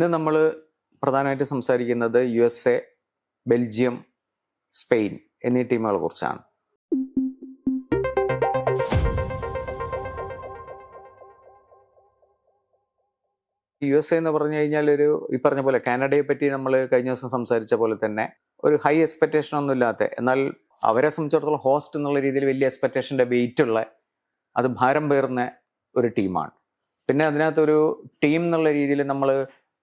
ഇന്ന് നമ്മൾ പ്രധാനമായിട്ട് സംസാരിക്കുന്നത് USA, ബെൽജിയം, സ്പെയിൻ എന്നീ ടീമുകളെ കുറിച്ചാണ്. USA എന്ന് പറഞ്ഞു കഴിഞ്ഞാൽ ഈ പറഞ്ഞ പോലെ കാനഡയെ പറ്റി നമ്മൾ കഴിഞ്ഞ ദിവസം സംസാരിച്ച പോലെ തന്നെ ഒരു ഹൈ എക്സ്പെക്റ്റേഷൻ ഒന്നും ഇല്ലാത്ത, എന്നാൽ അവരെ സംബന്ധിച്ചിടത്തോളം ഹോസ്റ്റ് എന്നുള്ള രീതിയിൽ വലിയ എക്സ്പെക്റ്റേഷൻ്റെ വെയിറ്റ് ഉള്ള, അത് ഭാരം പേറുന്ന ഒരു ടീമാണ്. പിന്നെ അതിനകത്തൊരു ടീം എന്നുള്ള രീതിയിൽ നമ്മൾ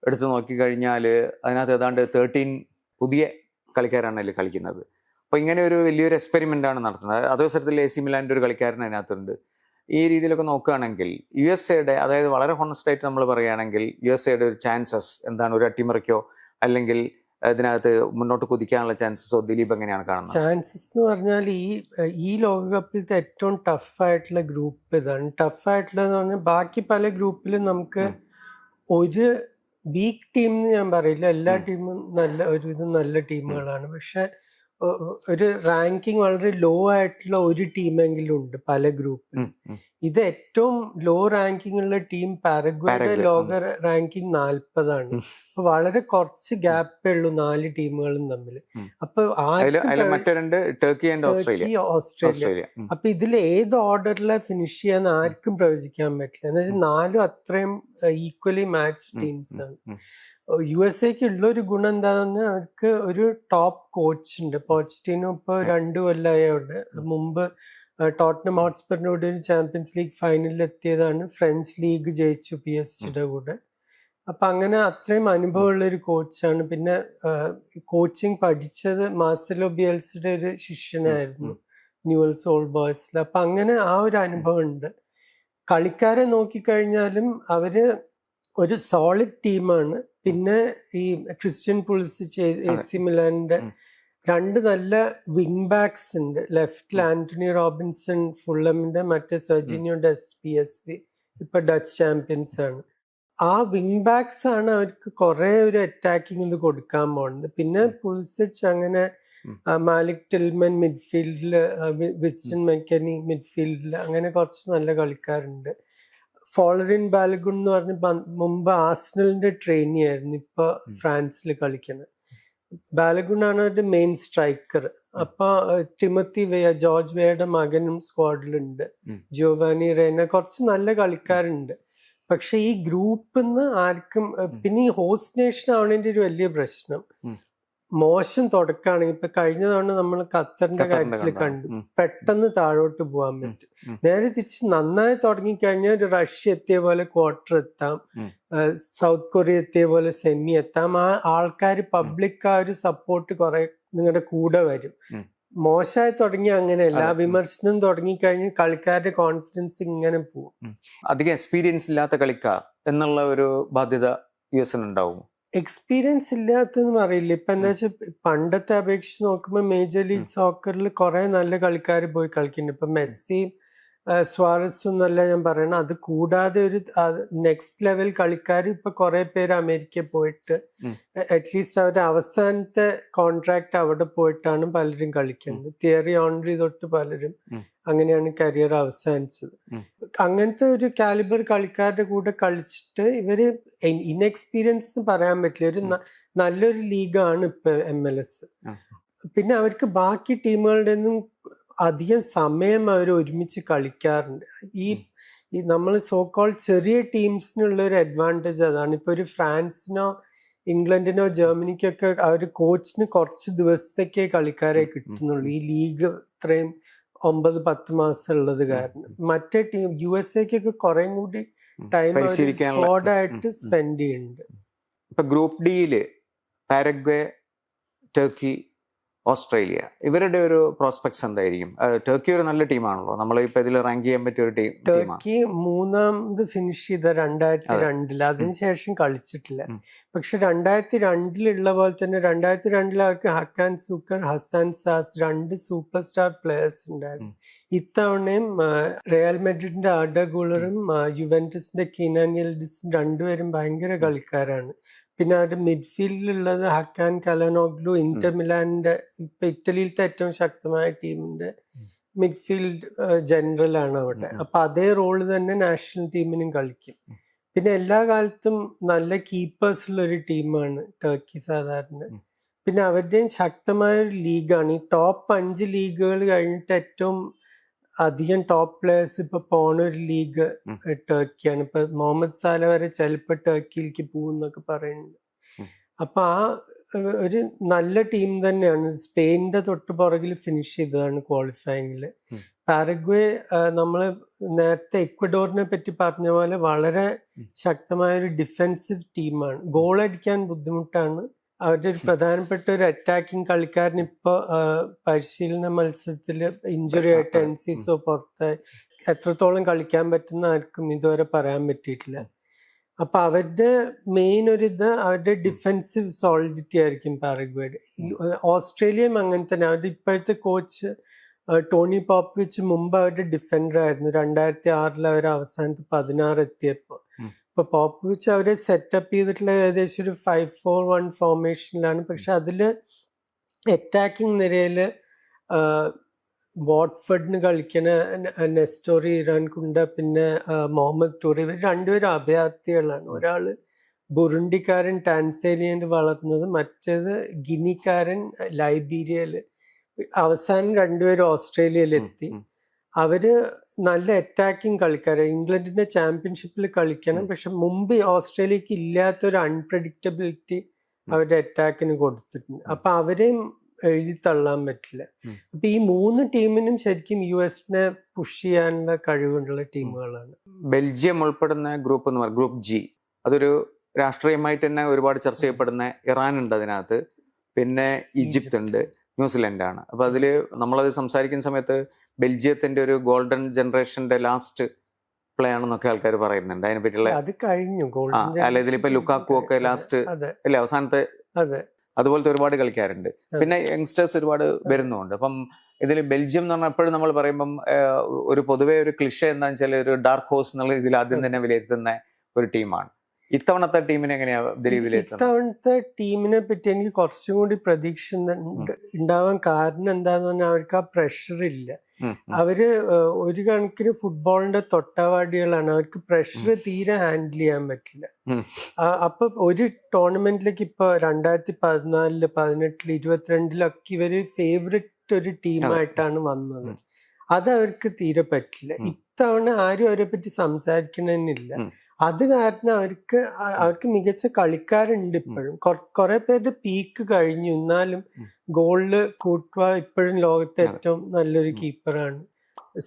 എടുത്തു നോക്കിക്കഴിഞ്ഞാൽ അതിനകത്ത് ഏതാണ്ട് 13 പുതിയ കളിക്കാരാണ് അതിൽ കളിക്കുന്നത്. അപ്പോൾ ഇങ്ങനെ ഒരു വലിയൊരു എക്സ്പെരിമെൻ്റാണ് നടത്തുന്നത്. അതേ സ്ഥലത്തിൽ AC മിലാൻ്റെ ഒരു കളിക്കാരൻ അതിനകത്തുണ്ട്. ഈ രീതിയിലൊക്കെ നോക്കുകയാണെങ്കിൽ USAയുടെ, അതായത് വളരെ ഹോണസ്റ്റായിട്ട് നമ്മൾ പറയുകയാണെങ്കിൽ USAയുടെ ഒരു ചാൻസസ് എന്താണ്? ഒരു അട്ടിമറിക്കോ അല്ലെങ്കിൽ ഇതിനകത്ത് മുന്നോട്ട് കുതിക്കാനുള്ള ചാൻസസോ ദിലീപ് എങ്ങനെയാണ് കാണുന്നത്? ചാൻസസ് എന്ന് പറഞ്ഞാൽ ഈ ലോകകപ്പിലത്തെ ഏറ്റവും ടഫായിട്ടുള്ള ഗ്രൂപ്പ് ഇതാണ്. ടഫായിട്ടുള്ളതെന്ന് പറഞ്ഞാൽ ബാക്കി പല ഗ്രൂപ്പിലും നമുക്ക് ഒരു വീക്ക് ടീം എന്ന് ഞാൻ പറയില്ല, എല്ലാ ടീമും ഒരുവിധം നല്ല ടീമുകളാണ്. പക്ഷെ ഒരു റാങ്കിങ് വളരെ ലോ ആയിട്ടുള്ള ഒരു ടീമെങ്കിലും ഉണ്ട് പല ഗ്രൂപ്പിലും. ഇത് ഏറ്റവും ലോ റാങ്കിങ് ഉള്ള ടീം പാരഗ്വേയുടെ ലോക റാങ്കിങ് 40ആണ്. അപ്പൊ വളരെ കുറച്ച് ഗ്യാപ്പേ ഉള്ളൂ 4 ടീമുകളും തമ്മിൽ. അപ്പൊ ടർക്കി, ഓസ്ട്രേലിയ. അപ്പൊ ഇതിൽ ഏത് ഓർഡറിലെ ഫിനിഷ് ചെയ്യാൻ ആർക്കും പ്രവചിക്കാൻ പറ്റില്ല. എന്ന് വെച്ചാൽ 4 അത്രയും ഈക്വലി മാച്ച് ടീംസ് ആണ്. USA ഉള്ളൊരു ഗുണം എന്താന്ന് പറഞ്ഞാൽ അവർക്ക് ഒരു ടോപ്പ് കോച്ച് ഉണ്ട്. പോച്ചറ്റിനോ ഇപ്പോൾ 2 കൊല്ലമായി അവിടെ. മുമ്പ് ടോട്ടനം ഹോട്ട്സ്പറിന്റെ കൂടെ ഒരു ചാമ്പ്യൻസ് ലീഗ് ഫൈനലിൽ എത്തിയതാണ്. ഫ്രഞ്ച് ലീഗ് ജയിച്ചു PSG കൂടെ. അപ്പൊ അങ്ങനെ അത്രയും അനുഭവമുള്ള ഒരു കോച്ചാണ്. പിന്നെ കോച്ചിങ് പഠിച്ചത് മാർസെലോ ബിയൽസയുടെ ഒരു ശിഷ്യനായിരുന്നു ന്യൂവൽസ് ഓൾഡ് ബോയ്സിൽ. അപ്പൊ അങ്ങനെ ആ ഒരു അനുഭവം ഉണ്ട്. കളിക്കാരെ നോക്കിക്കഴിഞ്ഞാലും അവര് ഒരു സോളിഡ് ടീമാണ്. പിന്നെ ഈ ക്രിസ്ത്യൻ പുളിസിച്ച് AC മിലാന്റെ 2 നല്ല വിങ് ബാക്സ് ഉണ്ട്. ലെഫ്റ്റിൽ ആന്റണി റോബിൻസൺ ഫുള്ളമിന്റെ, മറ്റേ സെർജിനിയോ ഡെസ്റ്റ് PSV ഇപ്പൊ ഡച്ച് ചാമ്പ്യൻസ് ആണ്. ആ വിങ് ബാക്സ് ആണ് അവർക്ക് കുറെ ഒരു അറ്റാക്കിങ് ഇത് കൊടുക്കാൻ പോകുന്നത്. പിന്നെ പുളിസിച്ച് അങ്ങനെ മാലിക് ടിൽമൻ മിഡ്ഫീൽഡില്, വിസ്റ്റൺ മെക്കനി മിഡ്ഫീൽഡില്, അങ്ങനെ കുറച്ച് നല്ല കളിക്കാരുണ്ട്. ഫോളറിൻ ബാലഗുൺ എന്ന് പറഞ്ഞ മുമ്പ് ആർസണലിന്റെ ട്രെയിനി ആയിരുന്നു, ഇപ്പൊ ഫ്രാൻസിൽ കളിക്കുന്നത്. ബാലഗുൺ ആണ് അവരുടെ മെയിൻ സ്ട്രൈക്കർ. അപ്പൊ ടിമത്തി വെയ, ജോർജ് വെയുടെ മകനും സ്ക്വാഡിലുണ്ട്. ജിയോവാനി റേന, കുറച്ച് നല്ല കളിക്കാരുണ്ട്. പക്ഷെ ഈ ഗ്രൂപ്പിൽ നിന്ന് ആർക്കും, പിന്നെ ഈ ഹോസ്റ്റ് നേഷൻ ആവണതിന്റെ ഒരു വലിയ പ്രശ്നം മോശം തുടക്കമാണെങ്കിൽ, ഇപ്പൊ കഴിഞ്ഞ തവണ നമ്മൾ ഖത്തറിന്റെ കാര്യത്തിൽ കണ്ടു, പെട്ടെന്ന് താഴോട്ട് പോകാൻ പറ്റും. നേരെ തിരിച്ച് നന്നായി തുടങ്ങിക്കഴിഞ്ഞാൽ ഒരു റഷ്യ എത്തിയ പോലെ ക്വാർട്ടർ എത്താം, സൗത്ത് കൊറിയ എത്തിയ പോലെ സെമി എത്താം. ആ ആൾക്കാർ, പബ്ലിക് ആ ഒരു സപ്പോർട്ട് കുറെ നിങ്ങളുടെ കൂടെ വരും. മോശമായി തുടങ്ങി അങ്ങനെയല്ല, വിമർശനം തുടങ്ങിക്കഴിഞ്ഞാൽ കളിക്കാരുടെ കോൺഫിഡൻസ് ഇങ്ങനെ പോകും. അധികം എക്സ്പീരിയൻസ് ഇല്ലാത്ത കളിക്കാർ എന്നുള്ള ഒരു ബാധ്യത US ഉണ്ടാവും. എക്സ്പീരിയൻസ് ഇല്ലാത്തെന്ന് പറയില്ല. ഇപ്പൊ എന്താ വെച്ചാൽ പണ്ടത്തെ അപേക്ഷിച്ച് നോക്കുമ്പോൾ മേജർ ലീഗ് സോക്കറിൽ കുറെ നല്ല കളിക്കാർ പോയി കളിക്കുന്നുണ്ട്. ഇപ്പൊ മെസ്സിയും സ്വാറസും എന്നല്ല ഞാൻ പറയണം. അത് കൂടാതെ ഒരു നെക്സ്റ്റ് ലെവൽ കളിക്കാർ ഇപ്പൊ കുറെ പേര് അമേരിക്കയിൽ പോയിട്ട് അറ്റ്ലീസ്റ്റ് അവരുടെ അവസാനത്തെ കോൺട്രാക്ട് അവിടെ പോയിട്ടാണ് പലരും കളിക്കുന്നത്. തിയറി ഓൺറി തൊട്ട് പലരും അങ്ങനെയാണ് കരിയർ അവസാനിച്ചത്. അങ്ങനത്തെ ഒരു കാലിബർ കളിക്കാരുടെ കൂടെ കളിച്ചിട്ട് ഇവര് ഇൻഎക്സ്പീരിയൻസ് പറയാൻ പറ്റില്ല. ഒരു നല്ലൊരു ലീഗാണ് ഇപ്പൊ MLS. പിന്നെ അവർക്ക് ബാക്കി ടീമുകളുടെ ഒന്നും അധികം സമയം അവർ ഒരുമിച്ച് കളിക്കാറുണ്ട്. ഈ നമ്മൾ സോക്കോൾ ചെറിയ ടീംസിനുള്ള ഒരു അഡ്വാൻറ്റേജ് അതാണ്. ഇപ്പൊ ഒരു ഫ്രാൻസിനോ ഇംഗ്ലണ്ടിനോ ജർമ്മനിക്കൊക്കെ അവർ കോച്ചിന് കുറച്ച് ദിവസത്തേക്കേ കളിക്കാരെ കിട്ടുന്നുള്ളൂ. ഈ ലീഗ് ഇത്രയും 9-10 മാസം ഉള്ളത് കാരണം. മറ്റേ ടീം USA കുറെ കൂടി ടൈം സ്ക്വാഡായിട്ട് സ്പെൻഡ് ചെയ്യുന്നുണ്ട്. ഇപ്പൊ ഗ്രൂപ്പ് ഡിയില് പാരഗ്വേ, ടർക്കി, ഓസ്ട്രേലിയ, ഇവരുടെ ഒരു പ്രോസ്പെക്ട്സ് എന്തായിരിക്കും? ടർക്കി ഒരു നല്ല ടീമാണല്ലോ, നമ്മൾ ഇപ്പൊ ഇതിൽ റാങ്ക് ചെയ്യാൻ പറ്റിയ ഒരു ടീം. ടർക്കി 3ാമത് ഫിനിഷ് ചെയ്ത 2002 അതിനുശേഷം കളിച്ചിട്ടില്ല. പക്ഷെ 2002 പോലെ തന്നെ 2002 അവർക്ക് ഹക്കാൻ സൂക്കർ, ഹസാൻ സാസ് 2 സൂപ്പർ സ്റ്റാർ പ്ലേയേഴ്സ് ഉണ്ടായിരുന്നു. ഇത്തവണയും റയൽ മെഡ്രിഡിന്റെ ആർഡ ഗുളറും യുവന്റസിന്റെ കീനാൻ യെൽഡിസും 2 പേരും ഭയങ്കര കളിക്കാരാണ്. പിന്നെ അവരുടെ മിഡ്ഫീൽഡിലുള്ളത് ഹക്കാൻ കലനോഗ്ലു, ഇന്റർ മിലാന്റെ ഇപ്പൊ ഇറ്റലിയിലത്തെ ഏറ്റവും ശക്തമായ ടീമിന്റെ മിഡ്ഫീൽഡ് ജനറൽ ആണ് അവിടെ. അപ്പൊ അതേ റോള് തന്നെ നാഷണൽ ടീമിനും കളിക്കും. പിന്നെ എല്ലാ കാലത്തും നല്ല കീപ്പേഴ്സ് ഉള്ള ഒരു ടീമാണ് ടർക്കി സാധാരണ. പിന്നെ അവരുടെയും ശക്തമായ ഒരു ലീഗാണ്. ഈ ടോപ്പ് 5 ലീഗുകൾ കഴിഞ്ഞിട്ട് ഏറ്റവും അധികം ടോപ്പ് പ്ലേയേഴ്സ് ഇപ്പൊ പോണ ഒരു ലീഗ് ടർക്കിയാണ്. ഇപ്പൊ മുഹമ്മദ് സാല വരെ ചിലപ്പോൾ ടർക്കിയിലേക്ക് പോകുന്നൊക്കെ പറയുന്നുണ്ട്. അപ്പൊ ആ ഒരു നല്ല ടീം തന്നെയാണ്. സ്പെയിനിന്റെ തൊട്ട് പുറകിൽ ഫിനിഷ് ചെയ്തതാണ് ക്വാളിഫയിങ്ങില്. പാരഗ്വേ നമ്മൾ നേരത്തെ എക്വഡോറിനെ പറ്റി പറഞ്ഞ പോലെ വളരെ ശക്തമായ ഒരു ഡിഫെൻസീവ് ടീമാണ്. ഗോൾ അടിക്കാൻ ബുദ്ധിമുട്ടാണ്. അവരുടെ ഒരു പ്രധാനപ്പെട്ട ഒരു അറ്റാക്കിംഗ് കളിക്കാരൻ ഇപ്പൊ പരിശീലന മത്സരത്തിൽ ഇഞ്ചുറി ആയിട്ട് എൻസിസോ പുറത്ത് എത്രത്തോളം കളിക്കാൻ പറ്റുന്ന ആർക്കും ഇതുവരെ പറയാൻ പറ്റിയിട്ടില്ല. അപ്പൊ അവരുടെ മെയിൻ ഒരിത് അവരുടെ ഡിഫെൻസീവ് സോളിഡിറ്റി ആയിരിക്കും പാരഗ്വേയുടെ. ഓസ്ട്രേലിയയും അങ്ങനെ തന്നെ. അവരുടെ ഇപ്പോഴത്തെ കോച്ച് ടോണി പോപ്പോവിച്ച് മുമ്പ് അവരുടെ ഡിഫൻഡർ ആയിരുന്നു. 2006 അവർ അവസാനത്ത് 16 എത്തിയപ്പോൾ. ഇപ്പൊ പോപ്പോവിച്ച് അവരെ സെറ്റപ്പ് ചെയ്തിട്ടുള്ള ഏകദേശം ഒരു 5-4-1 ഫോർമേഷനിലാണ്. പക്ഷെ അതില് അറ്റാക്കിംഗ് നിരയില് വാട്ട്ഫോർഡിന് കളിക്കണ നെസ്റ്റോറി ഇറാൻകുണ്ട പിന്നെ മുഹമ്മദ് ടൂറി, ഇവർ രണ്ടുപേരും അഭയാർത്ഥികളാണ്. ഒരാള് ബുറുണ്ടിക്കാരൻ ടാൻസേനിയയിൽ വളർന്നത്, മറ്റേത് ഗിനിക്കാരൻ ലൈബീരിയയില്. അവസാനം രണ്ടുപേരും ഓസ്ട്രേലിയയിലെത്തി. അവര് നല്ല അറ്റാക്കിംഗ് കളിക്കാരാണ്. ഇംഗ്ലണ്ടിന്റെ ചാമ്പ്യൻഷിപ്പിൽ കളിക്കണം. പക്ഷെ മുമ്പ് ഓസ്ട്രേലിയക്ക് ഇല്ലാത്തൊരു അൺപ്രഡിക്റ്റബിലിറ്റി അവരുടെ അറ്റാക്കിന് കൊടുത്തിട്ടുണ്ട്. അപ്പൊ അവരെയും എഴുതി തള്ളാൻ പറ്റില്ല. അപ്പൊ ഈ 3 ടീമിനും ശരിക്കും US-നെ പുഷ് ചെയ്യാനുള്ള കഴിവുള്ള ടീമുകളാണ്. ബെൽജിയം ഉൾപ്പെടുന്ന ഗ്രൂപ്പ് എന്ന് പറയുന്നത് ഗ്രൂപ്പ് ജി. അതൊരു രാഷ്ട്രീയമായിട്ട് തന്നെ ഒരുപാട് ചർച്ച ചെയ്യപ്പെടുന്ന ഇറാൻ ഉണ്ട് അതിനകത്ത്, പിന്നെ ഈജിപ്ത് ഉണ്ട്, ന്യൂസിലൻഡ് ആണ്. അപ്പൊ അതില് നമ്മളത് സംസാരിക്കുന്ന സമയത്ത് ബെൽജിയത്തിന്റെ ഒരു ഗോൾഡൻ ജനറേഷന്റെ ലാസ്റ്റ് പ്ലേ ആണെന്നൊക്കെ ആൾക്കാർ പറയുന്നുണ്ട്. അതിനെ പറ്റിയുള്ള അത് കഴിഞ്ഞു. അല്ല, ഇതിലിപ്പോ ലുക്കാക്കു ഒക്കെ ലാസ്റ്റ് അല്ലെ അവസാനത്തെ, അതുപോലത്തെ ഒരുപാട് കളിക്കാരുണ്ട്. പിന്നെ യങ്സ്റ്റേഴ്സ് ഒരുപാട് വരുന്നുണ്ട്. അപ്പം ഇതിൽ ബെൽജിയം എന്ന് പറഞ്ഞാൽ എപ്പോഴും നമ്മൾ പറയുമ്പം ഒരു പൊതുവെ ഒരു ക്ലിഷ എന്താണെന്ന് വെച്ചാൽ ഒരു ഡാർക്ക് ഹോഴ്സ് എന്നുള്ള ഇതിൽ ആദ്യം തന്നെ വിലയിരുത്തുന്ന ഒരു ടീമാണ്. ഇത്തവണത്തെ ടീമിനെ എങ്ങനെയാ വിലയിരുത്തുന്നത്? ഇത്തവണത്തെ ടീമിനെ പറ്റി എനിക്ക് കുറച്ചും കൂടി പ്രതീക്ഷ ഉണ്ടാവാൻ കാരണം എന്താന്ന് പറഞ്ഞാൽ അവർക്ക് ആ പ്രഷർ ഇല്ല. അവര് ഒരു കണക്കിന് ഫുട്ബോളിന്റെ തൊട്ടാവാടികളാണ്. അവർക്ക് പ്രഷർ തീരെ ഹാൻഡിൽ ചെയ്യാൻ പറ്റില്ല. അപ്പൊ ഒരു ടൂർണമെന്റിലേക്ക് ഇപ്പൊ 2014, 2018, 2022 ഇവര് ഫേവററ്റ് ഒരു ടീമായിട്ടാണ് വന്നത്. അത് അവർക്ക് തീരെ പറ്റില്ല. ഇത്തവണ ആരും അവരെ പറ്റി സംസാരിക്കണമെന്നില്ല. അത് കാരണം അവർക്ക് മികച്ച കളിക്കാരുണ്ട്. ഇപ്പോഴും കുറെ പേരുടെ പീക്ക് കഴിഞ്ഞു. എന്നാലും ഗോളില് കൂട്ടുക ഇപ്പോഴും ലോകത്തെ ഏറ്റവും നല്ലൊരു കീപ്പറാണ്.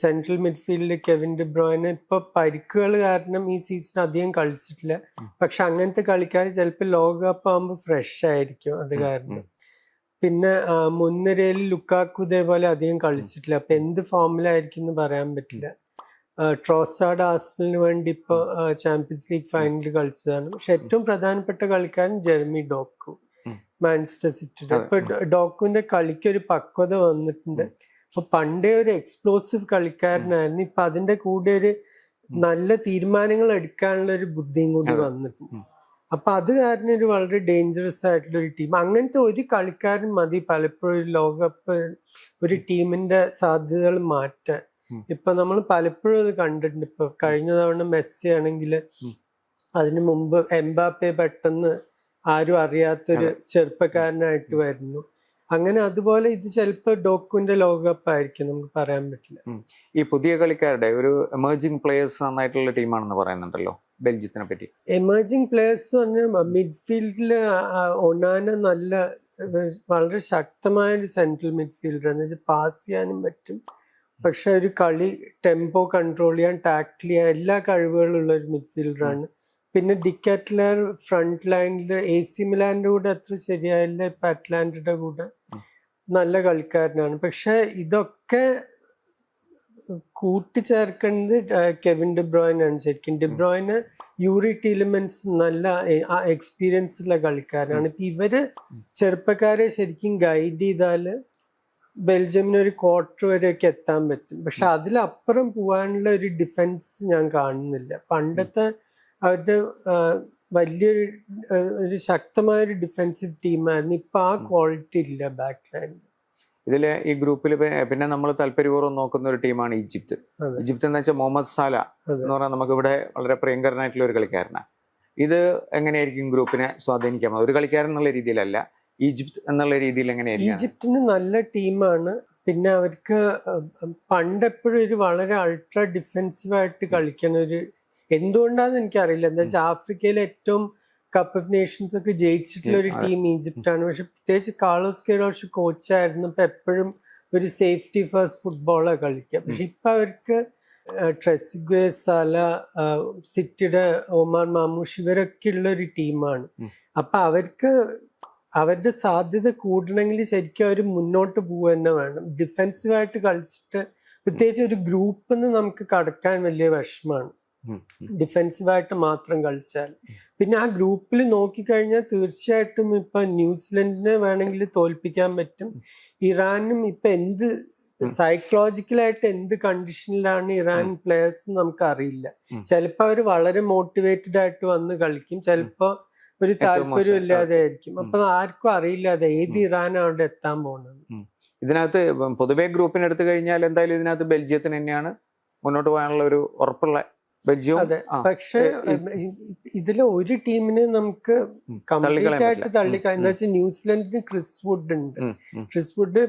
സെൻട്രൽ മിഡ്ഫീൽഡിൽ കെവിൻ ഡി ബ്രോയിനെ ഇപ്പൊ പരിക്കുകൾ കാരണം ഈ സീസൺ അധികം കളിച്ചിട്ടില്ല. പക്ഷെ അങ്ങനത്തെ കളിക്കാർ ചിലപ്പോൾ ലോകകപ്പ് ആകുമ്പോൾ ഫ്രഷ് ആയിരിക്കും അത് കാരണം. പിന്നെ മുൻനിരയിൽ ലുക്കാക്കു ഇതേപോലെ അധികം കളിച്ചിട്ടില്ല. അപ്പൊ എന്ത് ഫോമിലായിരിക്കും എന്ന് പറയാൻ പറ്റില്ല. ട്രോസാർഡ് ആർസണലിന് വേണ്ടി ഇപ്പൊ ചാമ്പ്യൻസ് ലീഗ് ഫൈനലിൽ കളിച്ചതാണ്. പക്ഷെ ഏറ്റവും പ്രധാനപ്പെട്ട കളിക്കാരൻ ജെർമി ഡോക്കു, മാഞ്ചസ്റ്റർ സിറ്റിയുടെ. ഇപ്പൊ ഡോക്കുവിന്റെ കളിക്ക് ഒരു പക്വത വന്നിട്ടുണ്ട്. അപ്പൊ പണ്ടേ ഒരു എക്സ്പ്ലോസീവ് കളിക്കാരനായിരുന്നു. ഇപ്പൊ അതിന്റെ കൂടെ ഒരു നല്ല തീരുമാനങ്ങൾ എടുക്കാനുള്ള ഒരു ബുദ്ധിയും കൂടി വന്നിട്ടുണ്ട്. അപ്പൊ അത് കാരണം ഒരു വളരെ ഡേഞ്ചറസ് ആയിട്ടുള്ള ഒരു ടീം. അങ്ങനത്തെ ഒരു കളിക്കാരൻ മതി പലപ്പോഴും ഒരു ലോകകപ്പ് ഒരു ടീമിന്റെ സാധ്യതകൾ മാറ്റാൻ. ഇപ്പൊ നമ്മൾ പലപ്പോഴും അത് കണ്ടിട്ടുണ്ട്. ഇപ്പൊ കഴിഞ്ഞ തവണ മെസ്സി ആണെങ്കിൽ അതിനു മുമ്പ് എംബാപ്പെ പെട്ടെന്ന് ആരും അറിയാത്തൊരു ചെറുപ്പക്കാരനായിട്ട് വരുന്നു. അങ്ങനെ അതുപോലെ ഇത് ചിലപ്പോൾ ഡോക്കുവിന്റെ ലോകകപ്പ് ആയിരിക്കും, നമുക്ക് പറയാൻ പറ്റില്ല. ഈ പുതിയ കളിക്കാരുടെ ഒരു എമർജിംഗ് പ്ലേയേഴ്സ് നന്നായിട്ടുള്ള ടീമാണെന്ന് പറയുന്നുണ്ടല്ലോ ബെൽജിയത്തിനെ പറ്റി. എമർജിംഗ് പ്ലേയേഴ്സ് പറഞ്ഞാൽ മിഡ്ഫീൽഡില് ഒനാന നല്ല വളരെ ശക്തമായ ഒരു സെൻട്രൽ മിഡ്ഫീൽഡർ എന്ന് വെച്ചാൽ പാസ് ചെയ്യാനും പറ്റും. പക്ഷെ ഒരു കളി ടെമ്പോ കൺട്രോൾ ചെയ്യാൻ, ടാക്കിൾ ചെയ്യാൻ എല്ലാ കഴിവുകളുള്ള ഒരു മിഡ്ഫീൽഡറാണ്. പിന്നെ ഡിക്കാറ്റ്ലർ ഫ്രണ്ട് ലൈനിൽ AC മിലാന്റെ കൂടെ അത്ര ശരിയായില്ല. ഇപ്പൊ അറ്റ്ലാന്റയുടെ കൂടെ നല്ല കളിക്കാരനാണ്. പക്ഷെ ഇതൊക്കെ കൂട്ടിച്ചേർക്കുന്നത് കെവിൻ ഡി ബ്രോയിൻ ആണ്. ശരിക്കും ഡി ബ്രോയിന്, യൂറി ടീലെമൻസ് നല്ല എക്സ്പീരിയൻസ് ഉള്ള കളിക്കാരാണ്. ഇപ്പൊ ഇവര് ചെറുപ്പക്കാരെ ശരിക്കും ഗൈഡ് ചെയ്താല് ബെൽജിയമിന് ഒരു ക്വാർട്ടർ വരെയൊക്കെ എത്താൻ പറ്റും. പക്ഷെ അതിലപ്പുറം പോകാനുള്ള ഒരു ഡിഫൻസ് ഞാൻ കാണുന്നില്ല. പണ്ടത്തെ അവരുടെ വലിയൊരു ഒരു ശക്തമായ ഒരു ഡിഫെൻസീവ് ടീമായിരുന്നു. ഇപ്പൊ ആ ക്വാളിറ്റി ഇല്ല ബാക്ക് ലൈനിൽ. ഇതിൽ ഈ ഗ്രൂപ്പിൽ പിന്നെ നമ്മൾ താല്പര്യപൂർവ്വം നോക്കുന്ന ഒരു ടീമാണ് ഈജിപ്ത്. അതെ. ഈജിപ്ത് എന്ന് വെച്ചാൽ മുഹമ്മദ് സാല അതെ. എന്ന് പറഞ്ഞാൽ നമുക്കിവിടെ വളരെ പ്രിയങ്കരനായിട്ടുള്ള ഒരു കളിക്കാരനാണ്. ഇത് എങ്ങനെയായിരിക്കും ഗ്രൂപ്പിനെ സ്വാധീനിക്കാം? ഒരു കളിക്കാരൻ എന്നുള്ള രീതിയിലല്ല, ഈജിപ്ത് എന്നുള്ള രീതിയിൽ എങ്ങനെയായിരിക്കും? ഈജിപ്തിന് നല്ല ടീമാണ്. പിന്നെ അവർക്ക് പണ്ടെപ്പോഴും ഒരു വളരെ അൾട്രാ ഡിഫെൻസീവായിട്ട് കളിക്കുന്ന ഒരു, എന്തുകൊണ്ടാന്ന് എനിക്കറിയില്ല. എന്താ വെച്ചാൽ ആഫ്രിക്കയിലെ ഏറ്റവും കപ്പ് ഓഫ് നേഷൻസ് ഒക്കെ ജയിച്ചിട്ടുള്ള ഒരു ടീം ഈജിപ്റ്റാണ്. പക്ഷെ പ്രത്യേകിച്ച് കാർലോസ് കെയ്റോഷ് കോച്ചായിരുന്നപ്പോൾ എപ്പോഴും ഒരു സേഫ്റ്റി ഫസ്റ്റ് ഫുട്ബോളാണ് കളിക്കുക. പക്ഷെ ഇപ്പൊ അവർക്ക് ട്രെസിഗ്വേ, സാല, സിറ്റിയുടെ ഒമാർ മാമൂഷ് ഇവരൊക്കെ ഉള്ള ഒരു ടീമാണ്. അപ്പൊ അവർക്ക് അവരുടെ സാധ്യത കൂടണമെങ്കിൽ ശരിക്കും അവർ മുന്നോട്ട് പോവുക തന്നെ വേണം. ഡിഫെൻസീവായിട്ട് കളിച്ചിട്ട് പ്രത്യേകിച്ച് ഒരു ഗ്രൂപ്പിൽ നിന്ന് നമുക്ക് കടക്കാൻ വലിയ വിഷമമാണ് ഡിഫെൻസീവായിട്ട് മാത്രം കളിച്ചാൽ. പിന്നെ ആ ഗ്രൂപ്പിൽ നോക്കിക്കഴിഞ്ഞാൽ തീർച്ചയായിട്ടും ഇപ്പൊ ന്യൂസിലൻഡിനെ വേണമെങ്കിൽ തോൽപ്പിക്കാൻ പറ്റും. ഇറാനും ഇപ്പൊ എന്ത് സൈക്കോളജിക്കലായിട്ട് എന്ത് കണ്ടീഷനിലാണ് ഇറാൻ പ്ലേയേഴ്സ് നമുക്ക് അറിയില്ല. ചിലപ്പോ അവർ വളരെ മോട്ടിവേറ്റഡ് ആയിട്ട് വന്ന് കളിക്കും, ചിലപ്പോ ഒരു താല്പര്യം ഇല്ലാതെ ആയിരിക്കും. അപ്പൊ ആർക്കും അറിയില്ലാതെ ഏത് ഇറാനാണ് അവിടെ എത്താൻ പോകുന്നത്. ഇതിനകത്ത് പൊതുവെ ഗ്രൂപ്പിന് എടുത്തു കഴിഞ്ഞാൽ എന്തായാലും ഇതിനകത്ത് ബെൽജിയത്തിന് തന്നെയാണ് മുന്നോട്ട് പോകാനുള്ള ഒരു ഉറപ്പുള്ള. ബെൽജിയം അതെ. പക്ഷെ ഇതില് ഒരു ടീമിന് നമുക്ക് കംപ്ലീറ്റ് ആയിട്ട് തള്ളിക്കളയാം. എന്താ വെച്ചാൽ ന്യൂസിലൻഡിന് ക്രിസ് വുഡ് ഉണ്ട്. ക്രിസ് വുഡ്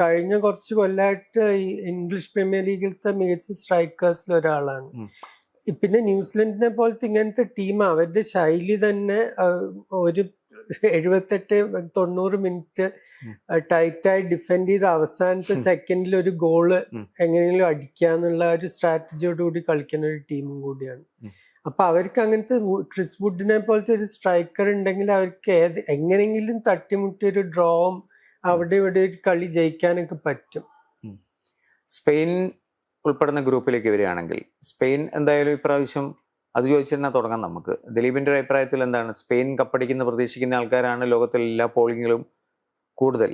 കഴിഞ്ഞ കുറച്ച് കൊല്ലമായിട്ട് ഈ ഇംഗ്ലീഷ് പ്രീമിയർ ലീഗിലത്തെ മികച്ച സ്ട്രൈക്കേഴ്സിൽ ഒരാളാണ്. പിന്നെ ന്യൂസിലൻഡിനെ പോലത്തെ ഇങ്ങനത്തെ ടീം അവരുടെ ശൈലി തന്നെ ഒരു 78-90 മിനിറ്റ് ടൈറ്റായി ഡിഫെൻഡ് ചെയ്ത് അവസാനത്തെ സെക്കൻഡിൽ ഒരു ഗോള് എങ്ങനെയെങ്കിലും അടിക്കുക എന്നുള്ള ഒരു സ്ട്രാറ്റജിയോട് കൂടി കളിക്കുന്ന ഒരു ടീമും കൂടിയാണ്. അപ്പൊ അവർക്ക് അങ്ങനത്തെ ക്രിസ് വുഡിനെ പോലത്തെ ഒരു സ്ട്രൈക്കർ ഉണ്ടെങ്കിൽ അവർക്ക് എങ്ങനെയെങ്കിലും തട്ടിമുട്ടി ഒരു ഡ്രോവും അവിടെ ഇവിടെ ഒരു കളി ജയിക്കാനൊക്കെ പറ്റും. സ്പെയിൻ ഉൾപ്പെടുന്ന ഗ്രൂപ്പിലേക്ക് വരികയാണെങ്കിൽ സ്പെയിൻ എന്തായാലും ഇപ്രാവശ്യം അത് ചോദിച്ചു തന്നെ തുടങ്ങാം നമുക്ക്. ദിലീപിന്റെ ഒരു അഭിപ്രായത്തിൽ എന്താണ്? സ്പെയിൻ കപ്പടിക്കുന്ന പ്രതീക്ഷിക്കുന്ന ആൾക്കാരാണ് ലോകത്തിലെ എല്ലാ പോളിങ്ങിലും കൂടുതൽ.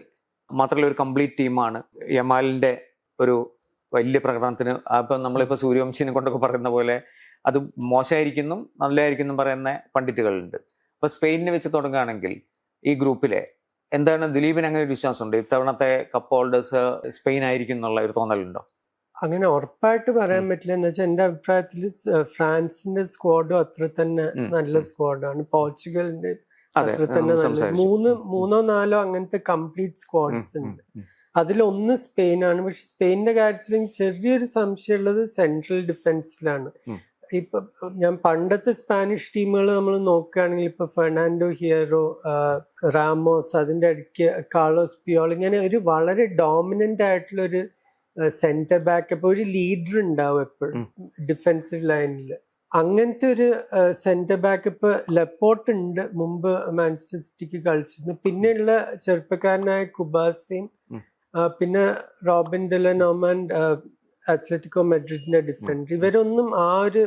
മാത്രമല്ല ഒരു കംപ്ലീറ്റ് ടീമാണ്. യമാലിന്റെ ഒരു വലിയ പ്രകടനത്തിന് അപ്പം നമ്മളിപ്പോൾ സൂര്യവംശിനെ കൊണ്ടൊക്കെ പറയുന്ന പോലെ അത് മോശമായിരിക്കുന്നു നല്ലതായിരിക്കുന്നു പറയുന്ന പണ്ഡിറ്റുകളുണ്ട്. അപ്പൊ സ്പെയിനിനെ വെച്ച് തുടങ്ങുകയാണെങ്കിൽ ഈ ഗ്രൂപ്പിലെ എന്താണ് ദിലീപിന് അങ്ങനെ ഒരു വിശ്വാസമുണ്ട്? ഇത്തവണത്തെ കപ്പ് ഹോൾഡേഴ്സ് സ്പെയിൻ ആയിരിക്കും എന്നുള്ള ഒരു തോന്നലുണ്ടോ? അങ്ങനെ ഉറപ്പായിട്ട് പറയാൻ പറ്റില്ല. എന്ന് വെച്ചാൽ എന്റെ അഭിപ്രായത്തിൽ ഫ്രാൻസിന്റെ സ്ക്വാഡും അത്ര തന്നെ നല്ല സ്ക്വാഡാണ്. പോർച്ചുഗലിന്റെ അത്ര തന്നെ നല്ല മൂന്നോ നാലോ അങ്ങനത്തെ കംപ്ലീറ്റ് സ്ക്വാഡ്സ് ഉണ്ട്. അതിലൊന്ന് സ്പെയിനാണ്. പക്ഷെ സ്പെയിനിന്റെ കാര്യത്തിൽ എനിക്ക് ചെറിയൊരു സംശയമുള്ളത് സെൻട്രൽ ഡിഫൻസിലാണ്. ഇപ്പൊ ഞാൻ പണ്ടത്തെ സ്പാനിഷ് ടീമുകൾ നമ്മൾ നോക്കുകയാണെങ്കിൽ ഇപ്പൊ ഫെർണാൻഡോ ഹിയറോ, റാമോസ്, അതിന്റെ ഇടയ്ക്ക് കാർലോസ് പിയോൾ, ഇങ്ങനെ ഒരു വളരെ ഡോമിനന്റ് ആയിട്ടുള്ള ഒരു സെന്റർ ബാക്ക്, അപ്പൊ ഒരു ലീഡർ ഉണ്ടാവും എപ്പോഴും ഡിഫൻസീവ് ലൈനിൽ. അങ്ങനത്തെ ഒരു സെന്റർ ബാക്ക് ഇപ്പൊ ലെപ്പോർട്ട് ഉണ്ട്, മുമ്പ് മാഞ്ചസ്റ്റർ സിറ്റിക്ക് കളിച്ചിരുന്നു. പിന്നെയുള്ള ചെറുപ്പക്കാരനായ കുബാസിയും പിന്നെ റോബിൻ ഡെലനോമാൻ അത്ലറ്റിക്കോ മെഡ്രിഡിന്റെ ഡിഫൻഡർ, ഇവരൊന്നും ആ ഒരു